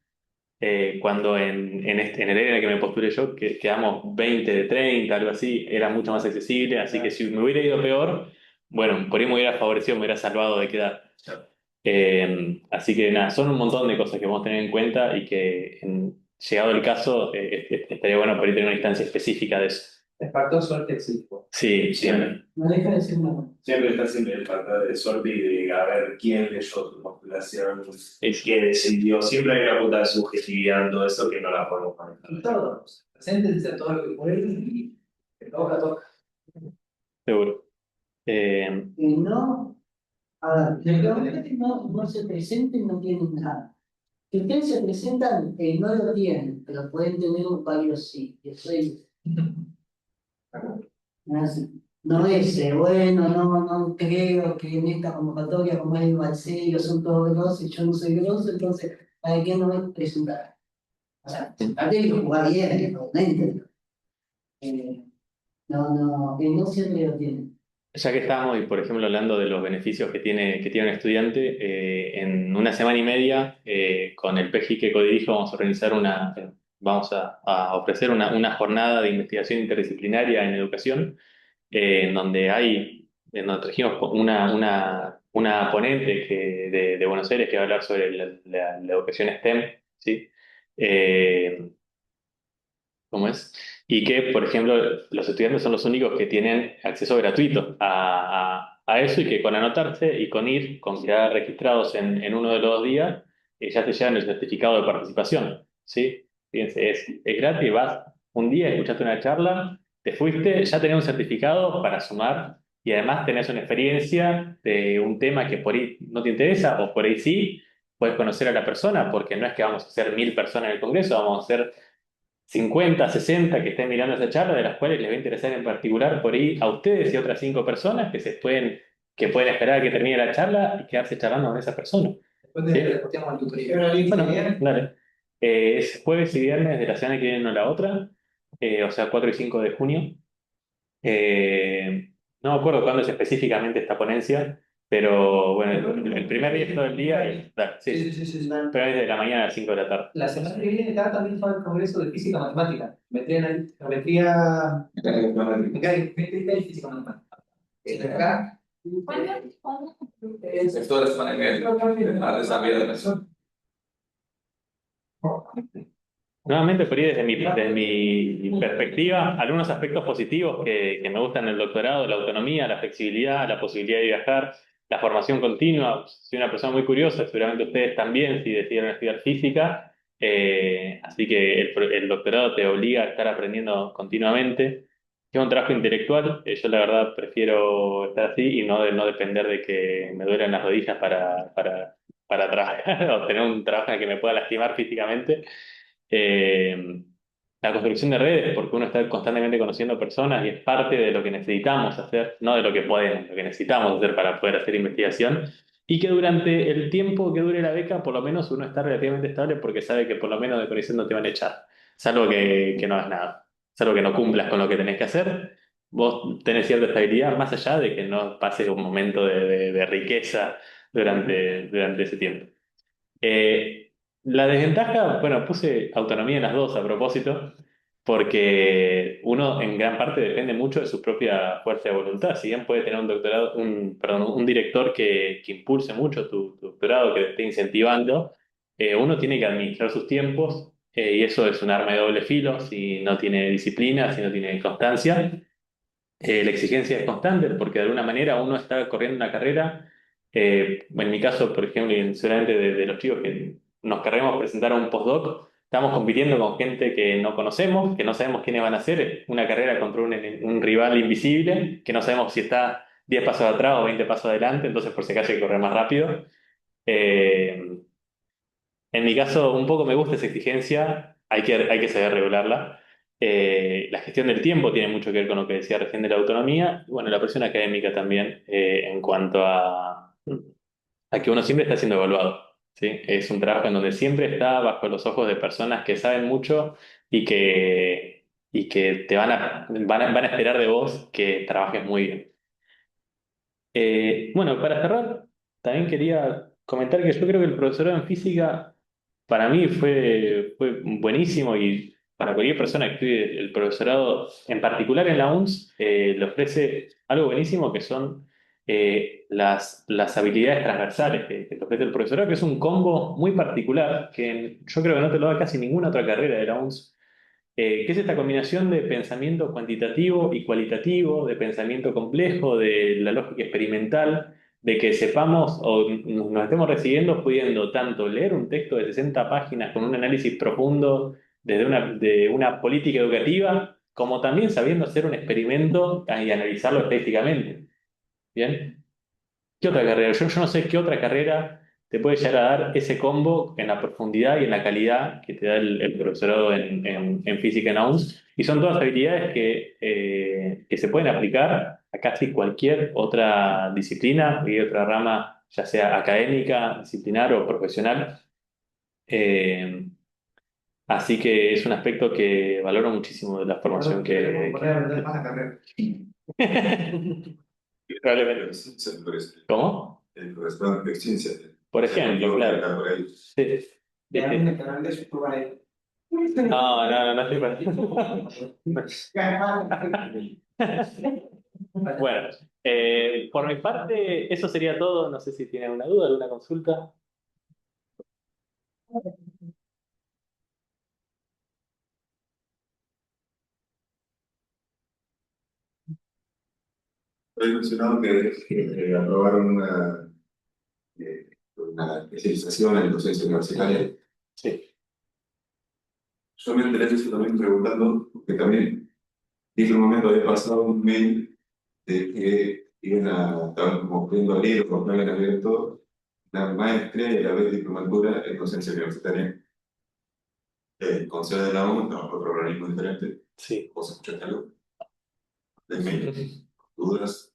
cuando en el área en el que me postulé yo, que quedamos 20 de 30 algo así, era mucho más accesible, así que si me hubiera ido peor, bueno, por ahí me hubiera favorecido, me hubiera salvado de quedar. Así que nada, son un montón de cosas que vamos a tener en cuenta y que llegado el caso, estaría bueno por ahí tener una instancia específica de eso. El factor suerte existe. Sí, Siempre. No deja de ser una buena. Siempre está siempre el factor de suerte y de a ver quién leyó tu postulación, quién decidió. Siempre hay una puta de subjetividad en todo eso que no la podemos manejar. Todo. Preséntense a todo lo que pueden y que toca. Seguro. No, a ver, los que no se presenten no tienen nada. Si ustedes se presentan, no lo tienen, pero pueden tener un varios sí. Eso es. No es, bueno, no creo que en esta convocatoria, como es el Balseiro, son todos grosos, yo no soy grosso, entonces, ¿para qué no me presentar? O sea, sentate y jugar bien, obviamente. No siempre lo tienen. Ya que estamos, y por ejemplo, hablando de los beneficios que tiene un estudiante, en una semana y media, con el PGI que codirijo, vamos a ofrecer una jornada de investigación interdisciplinaria en educación, en donde trajimos una ponente de Buenos Aires que va a hablar sobre la educación STEM, ¿sí? Eh, ¿Cómo es? Y que, por ejemplo, los estudiantes son los únicos que tienen acceso gratuito a eso y que con anotarse y con quedar registrados en uno de los 2 días, ya te llegan el certificado de participación, ¿sí? Fíjense, es gratis, vas un día, escuchaste una charla, te fuiste, ya tenés un certificado para sumar y además tenés una experiencia de un tema que por ahí no te interesa o por ahí sí, puedes conocer a la persona porque no es que vamos a ser 1000 personas en el Congreso, vamos a ser 50, 60 que estén mirando esa charla, de las cuales les va a interesar en particular por ahí a ustedes y otras 5 personas que pueden esperar a que termine la charla y quedarse charlando con esa persona. Después ¿Sí? de reporteamos al tutorial. Bueno, dale. Es jueves y viernes de la semana que viene, no la otra, o sea, 4 y 5 de junio. No me acuerdo cuándo es específicamente esta ponencia, pero bueno, el primer día es todo el día y dale, sí, Sí. pero es de la mañana a las 5 de la tarde. La semana que viene acá también fue el Congreso de Física Matemática. Geometría y Física Matemática. Acá. Es toda la semana y media. A desarrollar de persona. Nuevamente, por ahí desde mi perspectiva, algunos aspectos positivos que me gustan del doctorado: la autonomía, la flexibilidad, la posibilidad de viajar, la formación continua. Soy una persona muy curiosa, seguramente ustedes también, si decidieron estudiar física, así que el doctorado te obliga a estar aprendiendo continuamente. Es un trabajo intelectual, yo la verdad prefiero estar así y no depender de que me duelen las rodillas para trabajar o tener un trabajo en el que me pueda lastimar físicamente. Eh, la construcción de redes, porque uno está constantemente conociendo personas y es parte de lo que necesitamos hacer, no de lo que podemos, lo que necesitamos hacer para poder hacer investigación. Y que durante el tiempo que dure la beca, por lo menos uno está relativamente estable porque sabe que por lo menos de CONICET no te van a echar, salvo que no hagas nada, salvo que no cumplas con lo que tenés que hacer. vos tenés cierta estabilidad, más allá de que no pases un momento de riqueza durante ese tiempo. La desventaja, bueno, puse autonomía en las dos a propósito, porque uno en gran parte depende mucho de su propia fuerza de voluntad. Si bien puede tener un doctorado, un director que impulse mucho tu doctorado, que te esté incentivando, uno tiene que administrar sus tiempos, y eso es un arma de doble filo si no tiene disciplina, si no tiene constancia. La exigencia es constante porque de alguna manera uno está corriendo una carrera. En mi caso, por ejemplo, y seguramente de los chicos que nos queremos presentar a un postdoc, estamos compitiendo con gente que no conocemos, que no sabemos quiénes van a ser, una carrera contra un rival invisible, que no sabemos si está 10 pasos atrás o 20 pasos adelante, entonces por si acaso hay que correr más rápido. Eh, en mi caso, un poco me gusta esa exigencia, hay que saber regularla. La gestión del tiempo tiene mucho que ver con lo que decía recién de la autonomía, y bueno, la presión académica también, en cuanto a que uno siempre está siendo evaluado, ¿sí? Es un trabajo en donde siempre está bajo los ojos de personas que saben mucho y que te van a esperar de vos que trabajes muy bien. Bueno, para cerrar, también quería comentar que yo creo que el profesorado en física para mí fue buenísimo, y para cualquier persona que estudie el profesorado, en particular en la UNS, le ofrece algo buenísimo que son las habilidades transversales que te ofrece el profesorado, que es un combo muy particular que yo creo que no te lo da casi ninguna otra carrera de la UNS, que es esta combinación de pensamiento cuantitativo y cualitativo, de pensamiento complejo, de la lógica experimental, de que sepamos o nos estemos recibiendo pudiendo tanto leer un texto de 60 páginas con un análisis profundo de una política educativa, como también sabiendo hacer un experimento y analizarlo estadísticamente. ¿Bien? ¿Qué otra carrera? Yo no sé qué otra carrera te puede llegar a dar ese combo en la profundidad y en la calidad que te da el profesorado en física en AUNS. Y son todas habilidades que se pueden aplicar a casi cualquier otra disciplina y otra rama, ya sea académica, disciplinar o profesional. Eh, Así que es un aspecto que valoro muchísimo de la formación Probablemente. ¿Cómo? El profesor de ciencia. Por ejemplo, claro. Por ahí. Sí. Ya en el canal de YouTube ahí. No estoy para. Bueno, por mi parte, eso sería todo. No sé si tienen alguna duda, alguna consulta. He mencionado que aprobaron una especialización en docencia universitaria. Sí. Yo me enteré de eso también preguntando, porque también dije en un momento había pasado un mail de que estaban como pidiendo abrir o no habían abierto la maestría y la vez diplomatura en docencia universitaria. Con sede de la ONU, trabajo otro organismo diferente. Sí. ¿Vos escuchaste algo? De mail. ¿Dudas?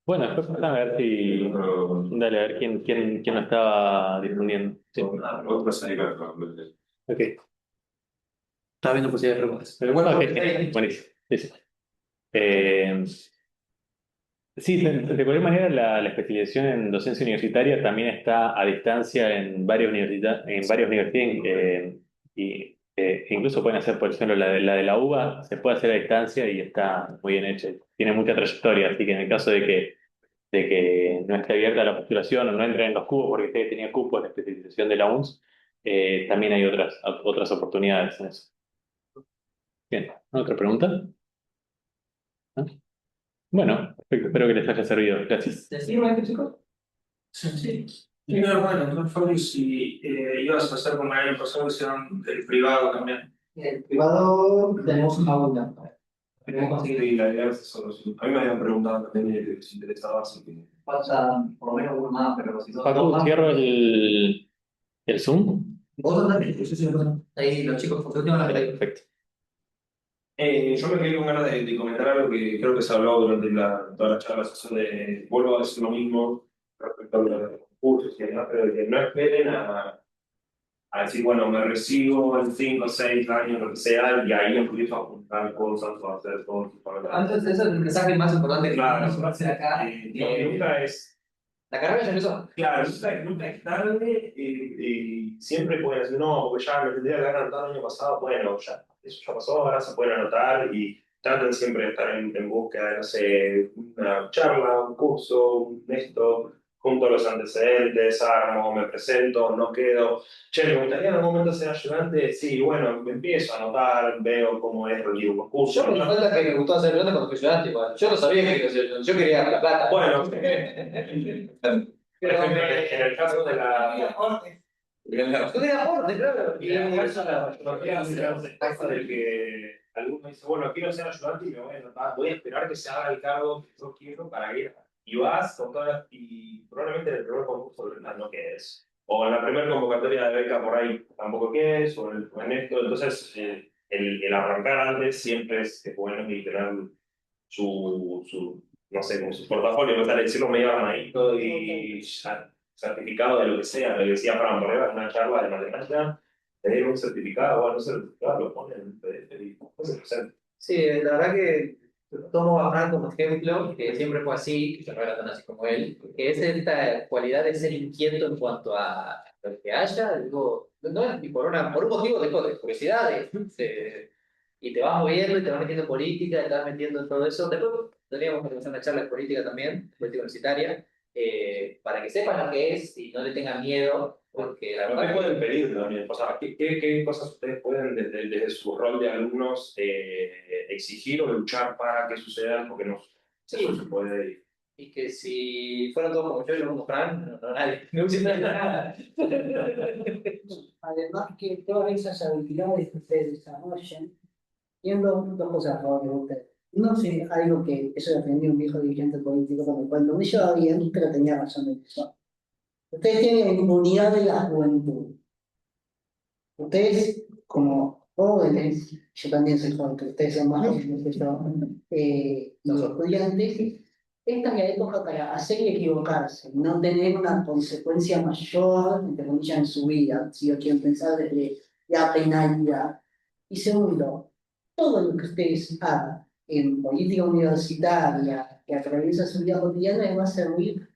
Bueno, después a ver si. Dale, a ver quién lo estaba difundiendo. Sí. Otras ahí, Ok. Estaba viendo posibilidades de preguntas. Pero bueno, ok, buenísimo. Sí, sí. Sí, de cualquier manera, la especialización en docencia universitaria también está a distancia en varias universidades, incluso pueden hacer, por ejemplo, la de la UBA, se puede hacer a distancia y está muy bien hecha. Tiene mucha trayectoria, así que en el caso de que no esté abierta la postulación o no entre en los cupos, porque usted tenía cupos en la especialización de la UNS, también hay otras oportunidades en eso. Bien, ¿otra pregunta? ¿No? Bueno, perfecto, espero que les haya servido. Gracias. ¿Te sirve este chico? Sí. Y no, bueno, no fue si ibas a hacer como el año pasado, hicieron el privado también. El privado tenemos una aula. Queremos conseguir. Sí, la idea es eso. A mí me habían preguntado también y les interesaba, así que. Falta por lo menos uno más, pero si son Paco, dos más. cierro el Zoom. Vos también, yo sí, ahí los chicos con la Perfecto. Yo me quedé con ganas de comentar algo que creo que se habló durante toda la charla, eso de vuelvo a decir lo mismo respecto a los cursos y demás, pero de que no esperen a decir, bueno, me recibo en 5 o 6 años, lo que sea, y ahí empiezo a juntar cosas, a hacer cosas. Antes de eso, el mensaje más importante que Claro, tenemos que hacer acá, nunca es. la carrera ya empezó. Claro, nunca es tarde y siempre pueden decir, no, porque ya me tendría que haber anotado el año pasado, bueno, ya, eso ya pasó, ahora se pueden anotar y traten siempre de estar en búsqueda de, no sé, una charla, un curso, un esto, junto a los antecedentes, armo, me presento, no quedo. Che, me gustaría en algún momento ser ayudante, sí, bueno, me empiezo a anotar, veo cómo es el Yo curso. me di cuenta que me gustó hacer ayudante cuando fui ayudante igual. Yo no sabía que quería ser ayudante, yo quería la plata. Bueno, por ejemplo, en el caso de la. Tú querías aporte, claro. Y el caso de que alguno dice, bueno, quiero ser ayudante y me voy a anotar, voy a esperar que se haga el cargo que yo quiero para ir. Y vas con todas y probablemente en el primer concurso de verdad no quedes. O en la primera convocatoria de beca por ahí tampoco quedes, o en esto. Entonces, el arrancar antes siempre es bueno y tener su no sé, como su portafolio, no sale decirlo medio armadito y ya, certificado de lo que sea, lo que decía Fran Borrega en una charla de matemática, tener un certificado, bueno, un certificado lo ponen en el PDF y no se presenta. Sí, la verdad que tomo a Frank como ejemplo, que siempre fue así, que yo no era tan así como él, que es esta cualidad de ser inquieto en cuanto a lo que haya, digo, no, y por un motivo de curiosidad, y te vas moviendo y te vas metiendo en política, te vas metiendo en todo eso. Después tendríamos que hacer una charla de política también, política universitaria, para que sepan lo que es y no le tengan miedo, porque la ¿Qué verdad pueden pedir también? O sea, ¿qué cosas ustedes pueden desde su rol de alumnos exigir o luchar para que sucedan? Porque no, eso se puede. y que si fueran todos como yo y lo como Fran, no nadie, no hubiese nada. Además que todas esas habilidades que ustedes desarrollen, tienen dos cosas a favor de ustedes. Uno, sí, algo que eso lo aprendí un viejo dirigente político cuando me llevaba bien, pero tenía razón en eso. Ustedes tienen inmunidad de la juventud. Ustedes, como jóvenes, yo también soy joven, pero ustedes son más jóvenes que yo, los estudiantes, esta es la época para hacer y equivocarse, no tener una consecuencia mayor, entre comillas, en su vida, si yo quiero pensar desde la penalidad. Y segundo, todo lo que ustedes hagan en política universitaria, que atraviesa su vida cotidiana, les va a servir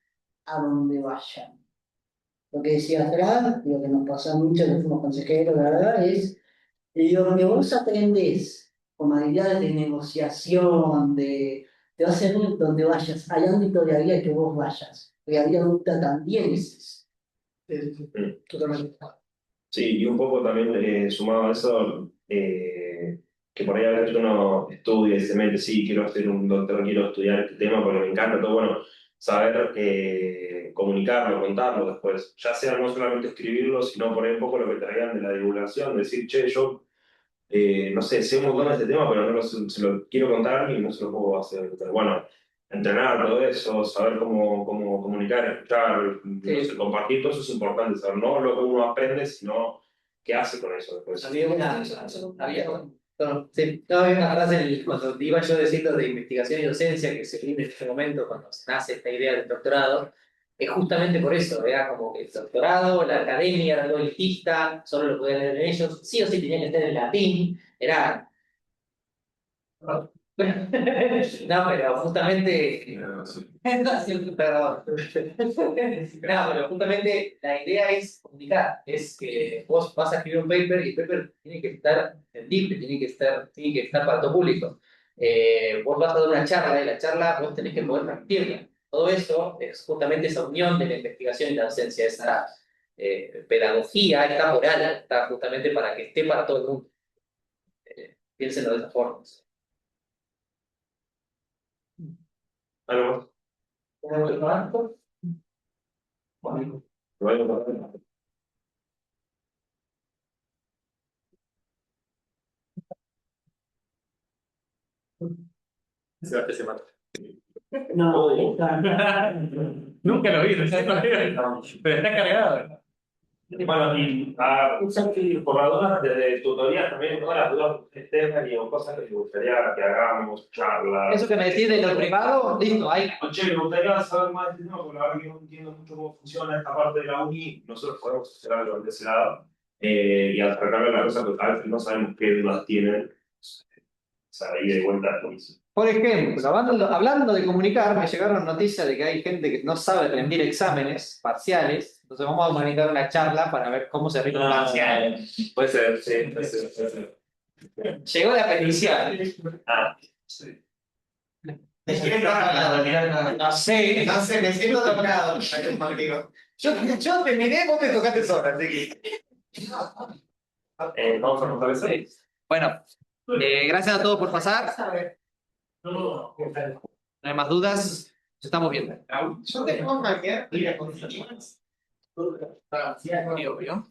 a donde vayan. Lo que decía Fran, lo que nos pasa mucho, que fuimos consejeros, la verdad, es lo que vos aprendés con habilidades de negociación, te va a servir donde vayas, al ámbito de la vida que vos vayas. La vida adulta también es totalmente. Sí, y un poco también sumado a eso, que por ahí a veces uno estudia y se mete, sí, quiero ser un doctor, quiero estudiar este tema porque me encanta, todo bueno, saber comunicarlo, contarlo después, ya sea no solamente escribirlo, sino por ahí un poco lo que traían de la divulgación, decir, che, yo, no sé, sé un montón de este tema, pero no se lo quiero contar a alguien y no se lo puedo hacer. Pero bueno, entrenar todo eso, saber cómo comunicar, escuchar, no sé, compartir, todo eso es importante, saber no lo que uno aprende, sino qué hace con eso después. Había había una frase cuando iba yo diciendo de investigación y docencia que se viene en este momento, cuando nace esta idea del doctorado, es justamente por eso, era como que el doctorado, la academia era todo elitista, solo lo podían leer ellos, sí o sí tenían que estar en latín, era. No, pero justamente. Perdón. No, pero justamente la idea es comunicar, es que vos vas a escribir un paper y el paper tiene que estar entendible, tiene que estar para todo público. Vos vas a dar una charla y la charla vos tenés que poder transmitirla. Todo eso es justamente esa unión de la investigación y la docencia, esa pedagogía, esta moral, está justamente para que esté para todo el mundo. Piénsenlo de esa forma. ¿Algo ¿Tenemos trabajo? Bueno. más? Se mata. No, Nunca lo vi, pero está cargado. Bueno, y por las dudas, desde tutorías también, todas las dudas que ustedes tengan o cosas que les gustaría que hagamos, charlas. Eso que me decís de lo privado, listo, ahí. Che, me gustaría saber más de este tema, porque la verdad que no entiendo mucho cómo funciona esta parte de la uni. Nosotros podemos hacer algo de ese lado. Y al tratar la cosa total, no sabemos qué dudas tienen. O sea, ahí de vuelta a lo mismo. Por ejemplo, hablando de comunicar, me llegaron noticias de que hay gente que no sabe rendir exámenes parciales. Entonces vamos a organizar una charla para ver cómo se rinde un parcial. Puede ser, sí, puede ser. Llegó la petición. Sí. No sé, me siento tocado. Yo te miré, vos me tocaste sola, así que. Vamos a contar eso. Bueno, gracias a todos por pasar. No hay más dudas. Nos estamos viendo. Yo te pongo aquí, Obvio.